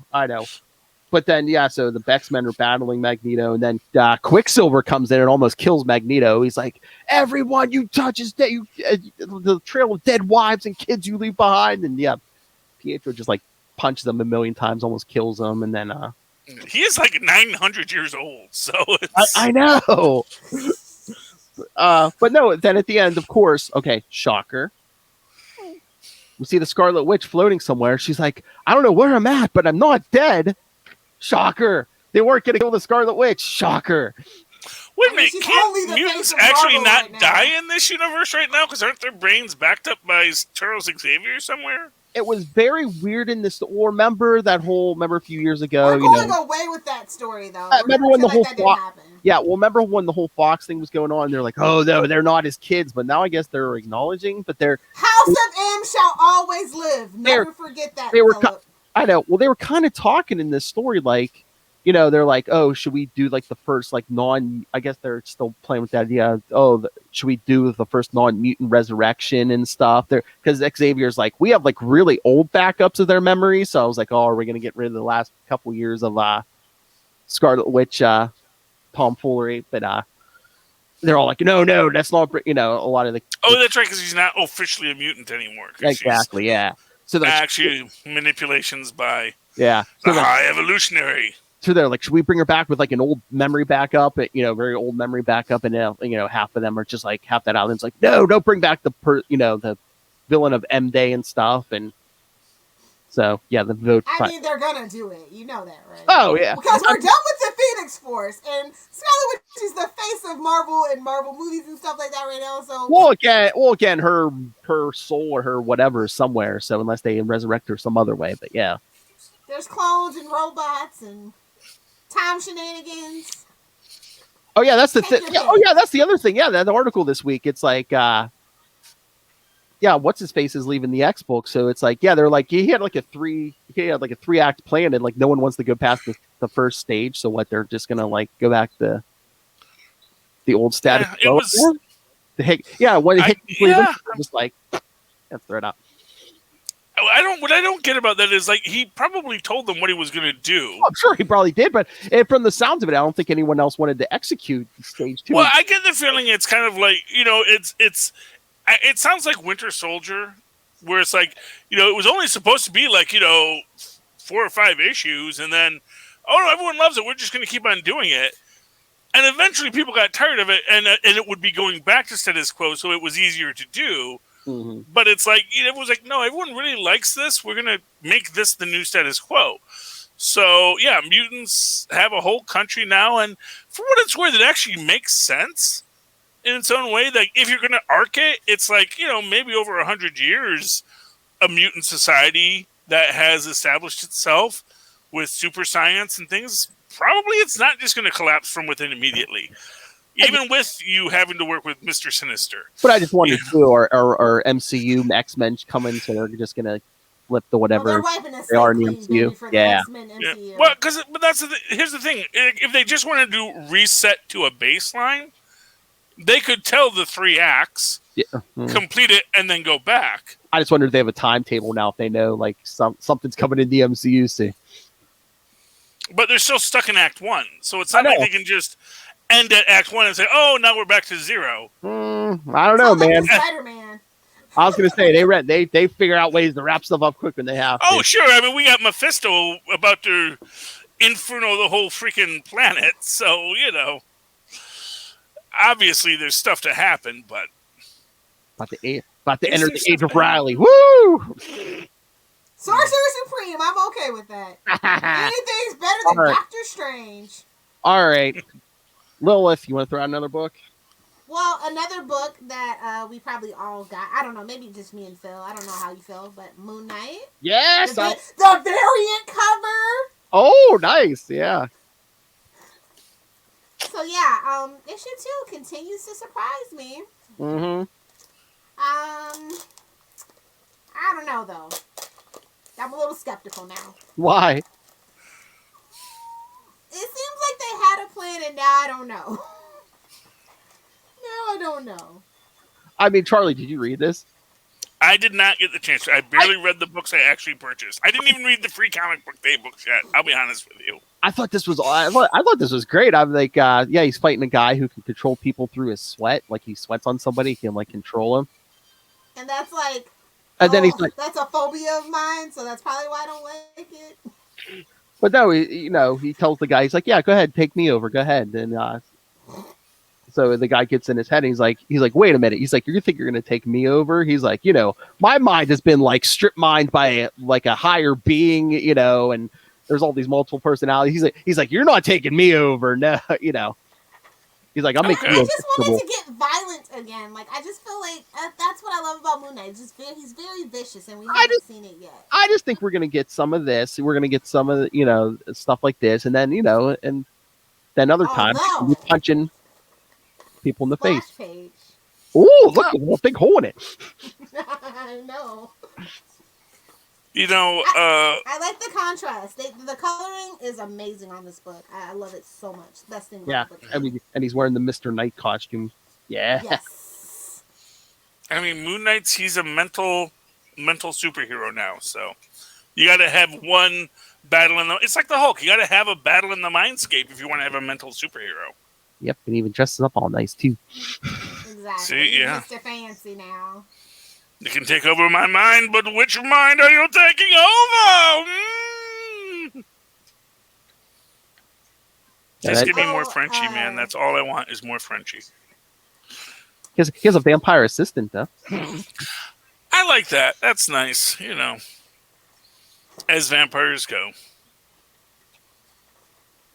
But then, so the X-Men are battling Magneto, and then Quicksilver comes in and almost kills Magneto. He's like, "Everyone you touch is dead. The trail of dead wives and kids you leave behind." And Pietro just like punches him a million times, almost kills him, and then He is like 900 years old, so it's... I know. But no, then at the end, of course, okay, shocker. We see the Scarlet Witch floating somewhere. She's like, "I don't know where I'm at, but I'm not dead." Shocker. They weren't going to kill the Scarlet Witch. Shocker. Wait a minute, she's only can't the mutants face of actually Marvel not right now. die in this universe right now? Because aren't their brains backed up by Charles Xavier somewhere? It was very weird in this. Or remember a few years ago, We're going away with that story, though. remember when the whole that didn't happen. remember when the whole Fox thing was going on? They're like, "Oh no, they're not his kids," but now I guess they're acknowledging, but they're House of M shall always live. Never forget that. they were Philip. I know. Well, they were kind of talking in this story, like, they're like, "Oh, should we do like the first like I guess they're still playing with that idea. Should we do the first non-mutant resurrection and stuff?" There, because Xavier's like, we have like really old backups of their memories. So I was like, "Oh, are we gonna get rid of the last couple years of Scarlet Witch tomfoolery?" But they're all like, "No, that's not." A lot of the That's right, because he's not officially a mutant anymore. exactly, yeah. So they're like, Actually, manipulations by yeah. the So high evolutionary. So they're like, "Should we bring her back with like an old memory backup?" Very old memory backup, and half of them are just like half that island's like, "No, don't bring back the villain of M Day and stuff." And so the vote. I mean, they're gonna do it. You know that, right? Oh yeah, Because we're done with the Phoenix Force, and Scarlet Witch is the face of Marvel and Marvel movies and stuff like that right now. So again, her soul or her whatever is somewhere. So unless they resurrect her some other way, but yeah. there's clones and robots and time shenanigans. Oh yeah, that's the thing. Take your Yeah, pick. that's the other thing. Yeah, the article this week. It's like, what's his face is leaving the X book, so it's like, they're like, he had like a 3-act plan, and like no one wants to go past the first stage. So what? They're just gonna like go back to the old status Yeah, it quo. was- When I- Hickman's leaving, they're just like, let's throw it out. What I don't get about that is like he probably told them what he was going to do. I'm sure he probably did, but from the sounds of it, I don't think anyone else wanted to execute stage 2. Well, I get the feeling it's kind of like it sounds like Winter Soldier, where it's like it was only supposed to be like 4 or 5 issues, and then no, everyone loves it. We're just going to keep on doing it, and eventually people got tired of it, and it would be going back to status quo, so it was easier to do. Mm-hmm. But it's like everyone's like, no, everyone really likes this. We're gonna make this the new status quo. So yeah, mutants have a whole country now, and for what it's worth, it actually makes sense in its own way. Like if you're gonna arc it, it's like maybe over 100 years, a mutant society that has established itself with super science and things. Probably it's not just going to collapse from within immediately. Even with you having to work with Mr. Sinister. But I just wanted to do our MCU X-Men come in, so they're just going to flip to Well, they're whatever wiping the they are slate in the clean, baby, MCU. for the Yeah. X-Men Yeah. MCU. Well, but here's the thing: if they just want to do reset to a baseline, they could tell the 3 acts, complete it, and then go back. I just wonder if they have a timetable now. If they know like something's coming in the MCU. See, but they're still stuck in Act 1, so it's not like they can just end at Act 1 and say, "Oh, now we're back to 0." I don't know, man. Spider-Man. I was gonna say they figure out ways to wrap stuff up quick when they have to. Oh, sure. I mean, we got Mephisto about to inferno the whole freaking planet, so obviously there's stuff to happen, but about to enter the Age of Riley. Woo! Sorcerer Supreme. I'm okay with that. Anything's better than All right. Doctor Strange. All right, Lilith, you want to throw out another book? Well, another book that we probably all got. I don't know. Maybe just me and Phil. I don't know how you feel, but Moon Knight. Yes. The variant cover. Oh, nice. Yeah. So yeah, issue 2 continues to surprise me. Mm-hmm. I don't know though. I'm a little skeptical now. Why? It seems like they had a plan, and now I don't know. Now I don't know. I mean, Charlie, did you read this? I did not get the chance. I barely read the books I actually purchased. I didn't even read the free comic book day books yet. I'll be honest with you. I thought this was. I thought this was great. I'm like, yeah, he's fighting a guy who can control people through his sweat. Like he sweats on somebody, he can like control him. And that's like, And then he's like, that's a phobia of mine, so that's probably why I don't like it. but no, he tells the guy, he's like, yeah, go ahead, take me over, go ahead. And so the guy gets in his head, and he's like, wait a minute. He's like, you think you're going to take me over? He's like, my mind has been like strip mined by like a higher being, and there's all these multiple personalities. He's like, you're not taking me over. No, He's like, I'm making I you just wanted uncomfortable. to get violent again. Like, I just feel like that's what I love about Moon Knight. He's very vicious, and we haven't seen it yet. I just think we're going to get some of this. We're going to get some of stuff like this, and then and then other times we're punching people in the Splash face. Page. Ooh, look, there's a little big hole in it. I know. I like the contrast. The coloring is amazing on this book. I love it so much. Best thing about the book. I mean, and he's wearing the Mr. Knight costume. Yeah. Yes. I mean, Moon Knight's he's a mental superhero now. So you got to have one battle in the. It's like the Hulk. You got to have a battle in the mindscape if you want to have a mental superhero. Yep, and even dresses up all nice too. Exactly. See, yeah. Mr. Fancy now. You can take over my mind, but which mind are you taking over? Just give me more Frenchie, man. That's all I want is more Frenchie. He has a vampire assistant, though. I like that. That's nice, as vampires go.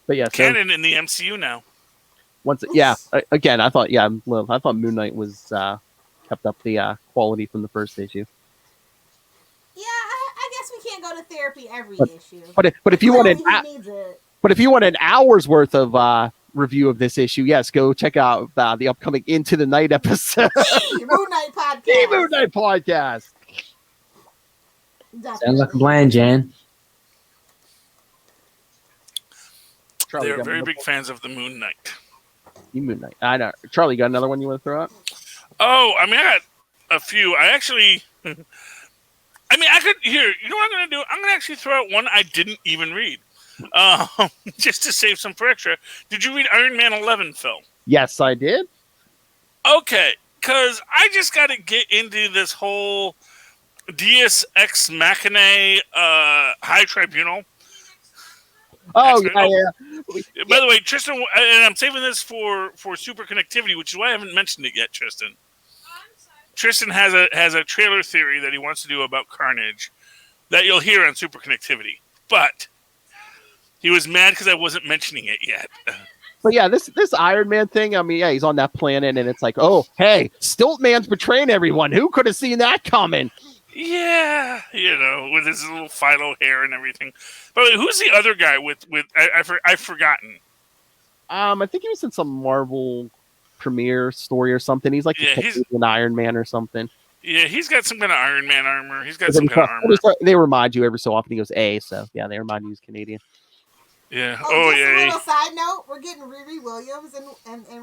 But yeah, canon in the MCU now. Again, I thought Moon Knight was kept up the quality from the first issue. Yeah, I guess we can't go to therapy every issue. But if you want if you want an hour's worth of review of this issue, yes, go check out the upcoming Into the Night episode. The Moon Knight podcast. The Moon Knight podcast. Definitely. Sounds like a plan, Jan. Charlie, they're very big fans of the Moon Knight. The Moon Knight. I know. Charlie, you got another one you want to throw out? Oh, I mean, I got a few. I actually... I could... Here, you know what I'm going to do? I'm going to actually throw out one I didn't even read. Just to save some for extra. Did you read Iron Man 11, Phil? Yes, I did. Okay, because I just got to get into this whole Deus Ex Machina High Tribunal. Oh, yeah. By the way, Tristan, and I'm saving this for Super Connectivity, which is why I haven't mentioned it yet, Tristan. Tristan has a trailer theory that he wants to do about Carnage that you'll hear on Super Connectivity. But he was mad because I wasn't mentioning it yet. But yeah, this Iron Man thing, I mean, yeah, he's on that planet, and it's like, oh, hey, Stilt-man's betraying everyone. Who could have seen that coming? Yeah, with his little philo hair and everything. But who's the other guy with I've forgotten. I think he was in some Marvel premiere story or something. He's like he's an Iron Man or something. Yeah, he's got some kind of Iron Man armor. He's got some kind of armor. They remind you every so often. He goes A, so yeah, they remind you he's Canadian. Yeah. Oh, just yeah. a little side note: we're getting Riri Williams in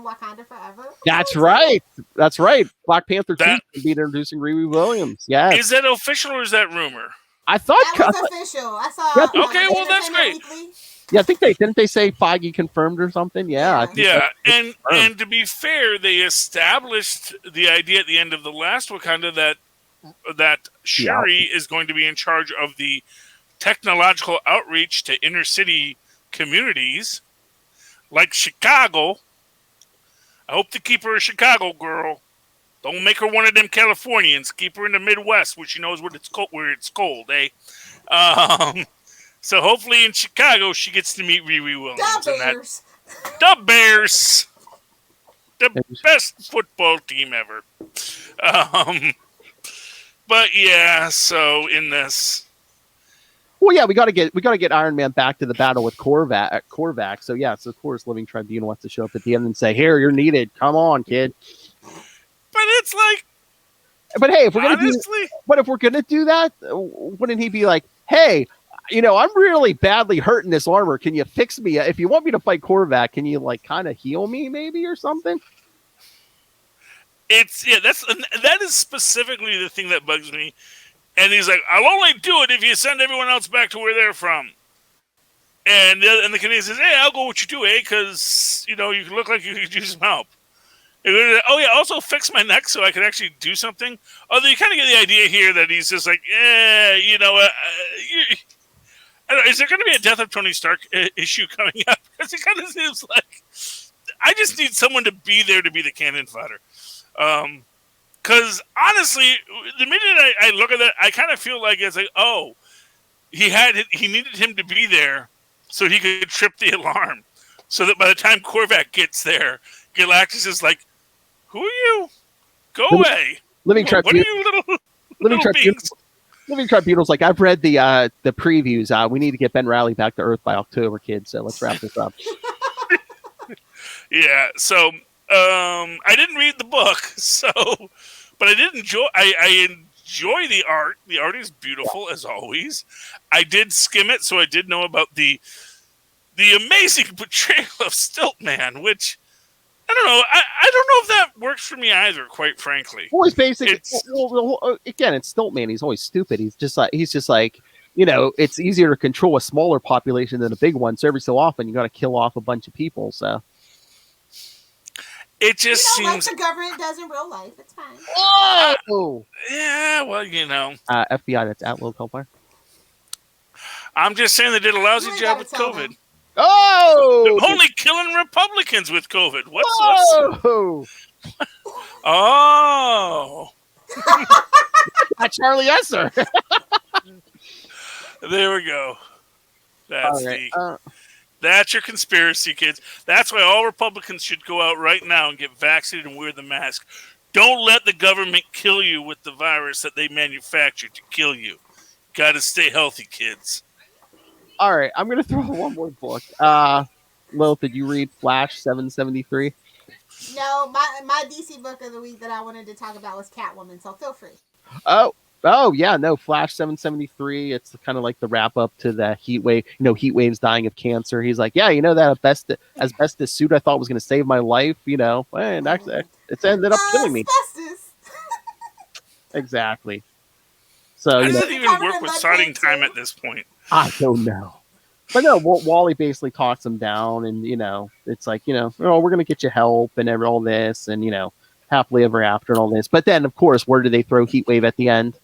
Wakanda Forever. That's right. That's right. Black Panther 2 will be introducing Riri Williams. Yes. Is that official or is that rumor? I thought that was official. I saw. Okay, well that's great. Weekly. Yeah, I think didn't they say Feige confirmed or something? Yeah. Yeah, and to be fair, they established the idea at the end of the last Wakanda that Shuri is going to be in charge of the technological outreach to inner city communities like Chicago. I hope to keep her a Chicago girl. Don't make her one of them Californians. Keep her in the Midwest where she knows where it's cold, eh? So hopefully in Chicago she gets to meet Riri Williams. The Bears. The best football team ever. But yeah, so in this. Well, yeah, we got to get Iron Man back to the battle with Korvac. So yeah, so of course Living Tribunal wants to show up at the end and say, "Here, you're needed. Come on, kid." But it's like, but hey, if we're gonna do that, wouldn't he be like, "Hey, I'm really badly hurt in this armor. Can you fix me? If you want me to fight Korvac, can you like kind of heal me, maybe or something?" That is specifically the thing that bugs me. And he's like, "I'll only do it if you send everyone else back to where they're from." And the Canadian says, "Hey, I'll go with you too, because you look like you could use some help." Oh yeah, also fix my neck so I can actually do something. Although you kind of get the idea here that he's just like, I don't know, is there going to be a Death of Tony Stark issue coming up? Because it kind of seems like I just need someone to be there to be the cannon fodder. Because honestly, the minute I look at that, I kind of feel like it's like, oh, he needed him to be there so he could trip the alarm, so that by the time Korvac gets there, Galactus is like, "Who are you? Go away! Living What are you little beings?" Living Tribunal's like, "I've read the previews. We need to get Ben Reilly back to Earth by October, kids. So let's wrap this up." Yeah. So I didn't read the book, but I did enjoy. I enjoy the art. The art is beautiful as always. I did skim it, so I did know about the amazing portrayal of Stilt-man, which I don't know. I don't know if that works for me either. Quite frankly, well, it's basically again, it's Stilt-man. He's always stupid. He's just like it's easier to control a smaller population than a big one. So every so often, you got to kill off a bunch of people. So. It just seems like the government does in real life. It's fine. Oh, yeah. Well, FBI. That's at Will Hellfire. I'm just saying they did a lousy job with COVID. Them. Oh, they're only killing Republicans with COVID. Oh, Charlie Esser. There we go. That's right. That's your conspiracy, kids. That's why all Republicans should go out right now and get vaccinated and wear the mask. Don't let the government kill you with the virus that they manufactured to kill you. Got to stay healthy, kids. All right, I'm going to throw one more book. Lilith, did you read Flash 773? No, my DC book of the week that I wanted to talk about was Catwoman, so feel free. Oh yeah, no, Flash 773. It's kind of like the wrap up to the Heat Wave. Heat Wave's dying of cancer. He's like, yeah, that asbestos suit I thought was going to save my life. And actually, it's ended up killing me. Asbestos. Exactly. So how does it even work with starting time at this point? I don't know. But no, Wally basically talks him down, and it's like we're going to get you help and all this, and happily ever after and all this. But then, of course, where do they throw Heat Wave at the end?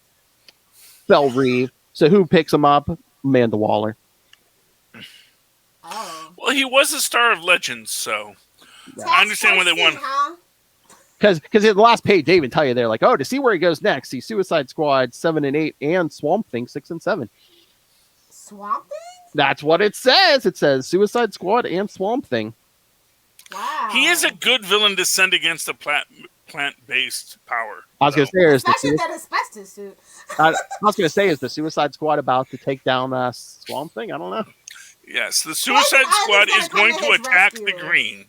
Belle Reeve. So who picks him up? Amanda Waller. Oh. Well, he was a star of Legends, so yeah. I understand why they won. Because in the last page, they even tell you they're like, to see where he goes next, see Suicide Squad 7 and 8 and Swamp Thing 6 and 7. Swamp Thing? That's what it says. It says Suicide Squad and Swamp Thing. Wow. He is a good villain to send against a plant-based power. I was going to say, especially that asbestos suit. I was going to say, is the Suicide Squad about to take down Swamp Thing? I don't know. Yes, the Suicide Squad is going to attack the Green.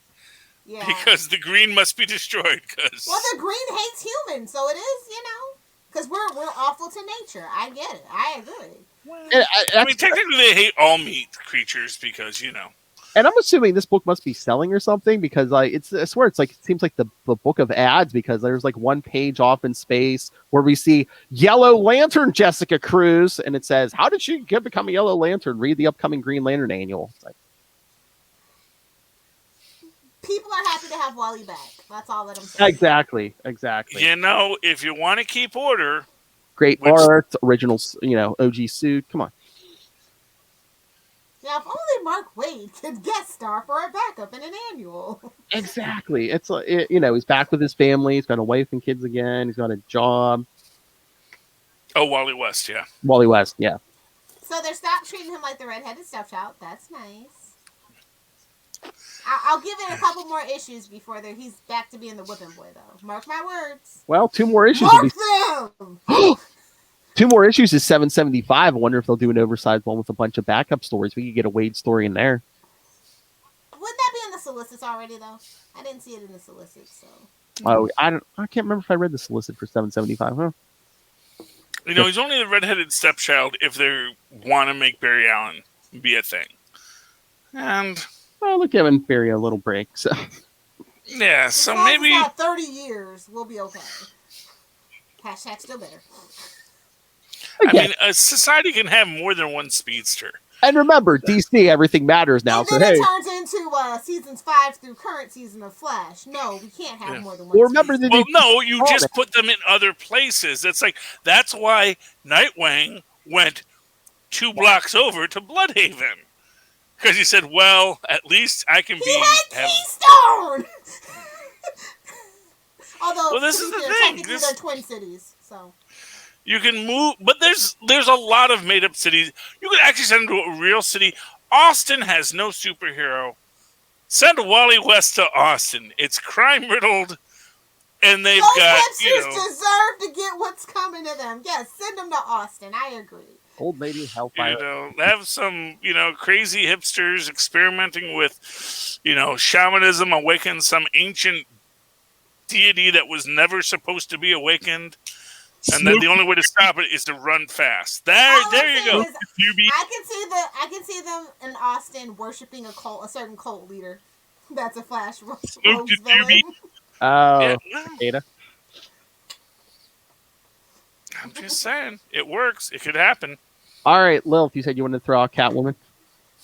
Yeah. Because the Green must be destroyed. Well, the Green hates humans, so it is, Because we're awful to nature. I get it. I agree. And I mean, technically, they hate all meat creatures because, you know. And I'm assuming this book must be selling or something because like I swear it's like it seems like the book of ads because there's like one page off in space where we see Yellow Lantern Jessica Cruz and it says, "How did she become a Yellow Lantern? Read the upcoming Green Lantern annual." It's like, People are happy to have Wally back. That's all that I'm saying. exactly. You know, if you want to keep order, Great art, originals, OG suit. Come on. Now, if only Mark Waid could guest star for a backup in an annual. Exactly. It's like he's back with his family. He's got a wife and kids again. He's got a job. Oh, Wally West, yeah. Wally West, yeah. So they're stopped treating him like the redheaded stepchild. That's nice. I'll give it a couple more issues before he's back to being the whipping boy, though. Mark my words. Well, 2 more issues. Mark them! 2 more issues is 775. I wonder if they'll do an oversized one with a bunch of backup stories. We could get a Wade story in there. Wouldn't that be in the solicits already, though? I didn't see it in the solicits, so. Oh, I can't remember if I read the solicit for 775. Huh? You know, he's only the redheaded stepchild if they want to make Barry Allen be a thing. And well, look, giving Barry a little break. So yeah, so as maybe it's not 30 years, we'll be okay. Hashtag still better. I mean, a society can have more than one speedster. And remember, DC, everything matters now. And So then hey, it turns into seasons 5 through current season of Flash. No, we can't have more than one. well, remember the Well, no, you just put them in other places. It's like that's why Nightwing went 2 blocks over to Bloodhaven because he said, "Well, at least I can He had Keystone." Although, this is the thing. Technically, they're twin cities, so. You can move, but there's a lot of made up cities. You could actually send them to a real city. Austin has no superhero. Send Wally West to Austin. It's crime riddled, and they've got deserve to get what's coming to them. Yes, send them to Austin. I agree. Old Lady Hellfire. Have some crazy hipsters experimenting with shamanism, awaken some ancient deity that was never supposed to be awakened. And then the only way to stop it is to run fast. There you go. I can see them in Austin worshiping a certain cult leader. That's a Flash rogues villain. Oh, Ada. I'm just saying, it works. It could happen. All right, Lilith, you said you wanted to throw out Catwoman.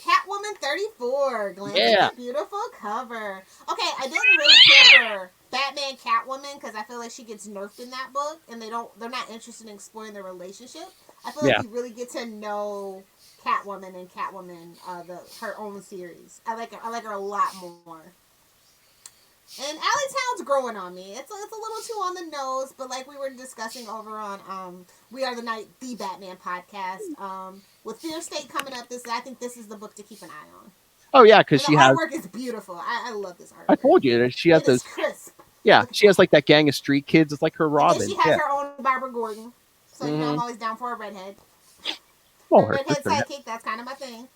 Catwoman 34, Glenn. Yeah. Beautiful cover. Okay, I didn't really care for Batman Catwoman because I feel like she gets nerfed in that book, and they're not interested in exploring their relationship. I feel like you really get to know Catwoman and Catwoman, her own series. I like her a lot more. And Alleytown's growing on me. It's a little too on the nose, but like we were discussing over on We Are the Night, the Batman podcast. With Fear State coming up, I think this is the book to keep an eye on. Oh yeah, because the artwork is beautiful. I love this artwork. I told you she has those crisp. Yeah, she has like that gang of street kids. It's like her Robin. And she has her own Barbara Gordon, so I'm always down for a redhead. Well, redhead sidekick. That's kind of my thing.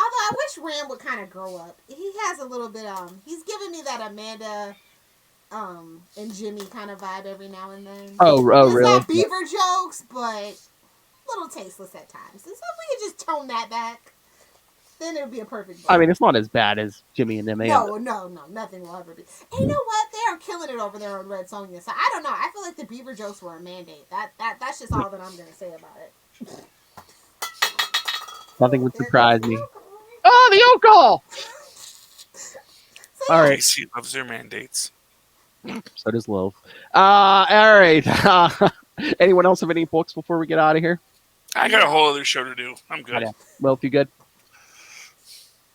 Although I wish Ram would kind of grow up. He has a little bit, he's giving me that Amanda, and Jimmy kind of vibe every now and then. Oh, really? Not beaver jokes, but a little tasteless at times. And so if we could just tone that back, then it would be a perfect book. I mean, it's not as bad as Jimmy and Amanda. No, nothing will ever be. And you know what? They are killing it over there on Red Sonja. So I don't know. I feel like the beaver jokes were a mandate. That's just all that I'm going to say about it. Nothing would surprise me. Oh, the alcohol! All right. She loves their mandates. So does Lil. All right. Anyone else have any books before we get out of here? I got a whole other show to do. I'm good. Well, if you good.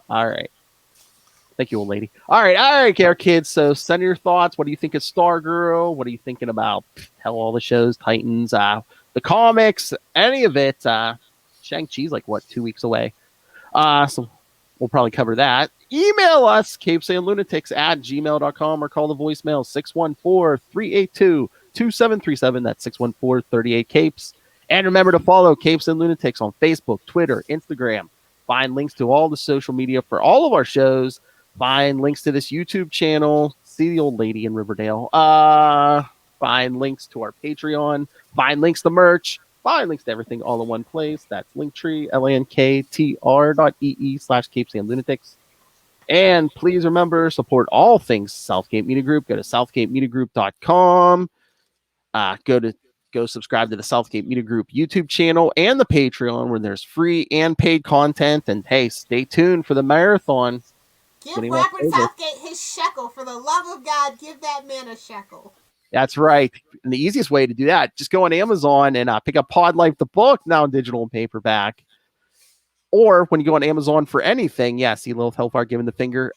All right. Thank you, old lady. All right, care kids. So send your thoughts. What do you think of Stargirl? What are you thinking about? Hell, all the shows, Titans, the comics, any of it. Shang-Chi's like, 2 weeks away? So we'll probably cover that. Email us, capesandlunatics@gmail.com, or call the voicemail 614-382-2737. That's 614-38-CAPES. And remember to follow Capes and Lunatics on Facebook, Twitter, Instagram. Find links to all the social media for all of our shows. Find links to this YouTube channel. See the old lady in Riverdale. What find links to our Patreon, find links to merch, find links to everything all in one place. That's Linktree, linktr.ee/capesandlunatics. And please remember, support all things Southgate Media Group. Go to southgatemediagroup.com. Go subscribe to the Southgate Media Group YouTube channel and the Patreon, where there's free and paid content. And hey, stay tuned for the marathon. Give Robert Southgate his shekel. For the love of God, give that man a shekel. That's right. And the easiest way to do that, just go on Amazon and pick up Pod Life the book, now in digital and paperback. Or when you go on Amazon for anything, see Lilith Hellfire giving the finger.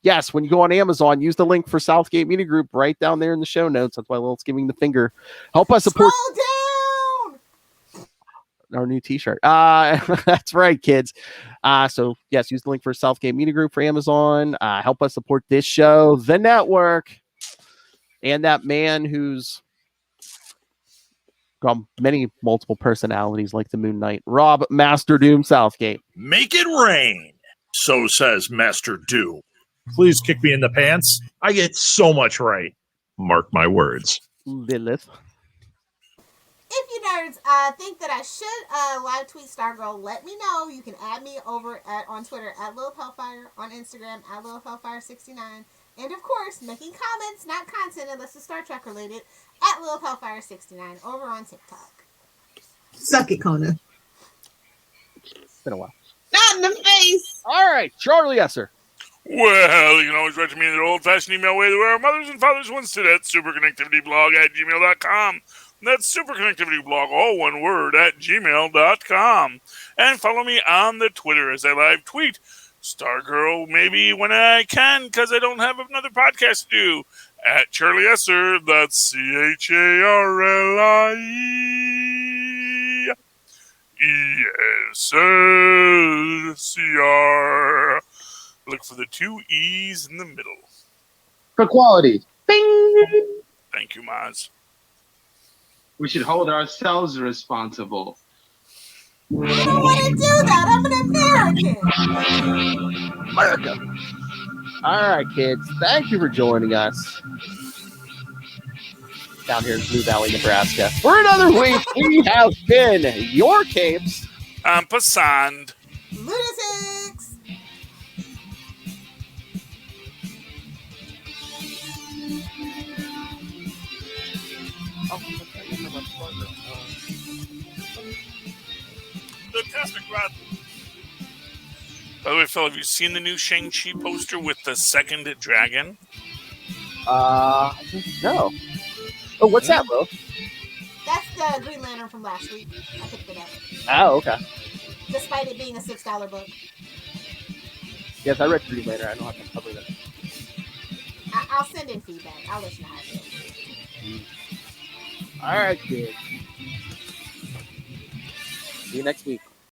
Yes, when you go on Amazon, use the link for Southgate Media Group right down there in the show notes. That's why Lilith's giving the finger. Help us support. Scroll down! Our new t-shirt. That's right, kids. So yes, use the link for Southgate Media Group for Amazon. Help us support this show, the network, and that man who's got many multiple personalities like the Moon Knight, Rob Master Doom Southgate. Make it rain, so says Master Doom. Please kick me in the pants. I get so much right. Mark my words. Lilith. If you nerds think that I should live tweet Stargirl, let me know. You can add me over on Twitter at Lilith Hellfire, on Instagram at Lilith Hellfire69, and of course, making comments, not content unless it's Star Trek related, at Lilith Hellfire69 over on TikTok. Suck it, Kona. It's been a while. Not in the face. All right, Charlie Esser. Well, you can always write to me in the old-fashioned email way the way our mothers and fathers once did at superconnectivityblog@gmail.com. That's superconnectivityblog, all one word, @gmail.com. And follow me on the Twitter as I live tweet Stargirl maybe when I can, because I don't have another podcast to do, at Charlie Esser. That's CharlieEsser. Look for the 2 E's in the middle. For quality. Bing! Thank you, Maz. We should hold ourselves responsible. I don't want to do that. I'm an American. America. All right, kids. Thank you for joining us down here in Blue Valley, Nebraska. For another week, we have been your capes. I'm Passand. Lunatics. Fantastic, Rod. By the way, Phil, have you seen the new Shang-Chi poster with the second dragon? No. Oh, what's that, bro? That's the Green Lantern from last week. I picked it up. Oh, okay. Despite it being a $6 book. Yes, I read Green Lantern. I know how to cover that. I'll send in feedback. I'll let you know how it is. All right, kids. See you next week.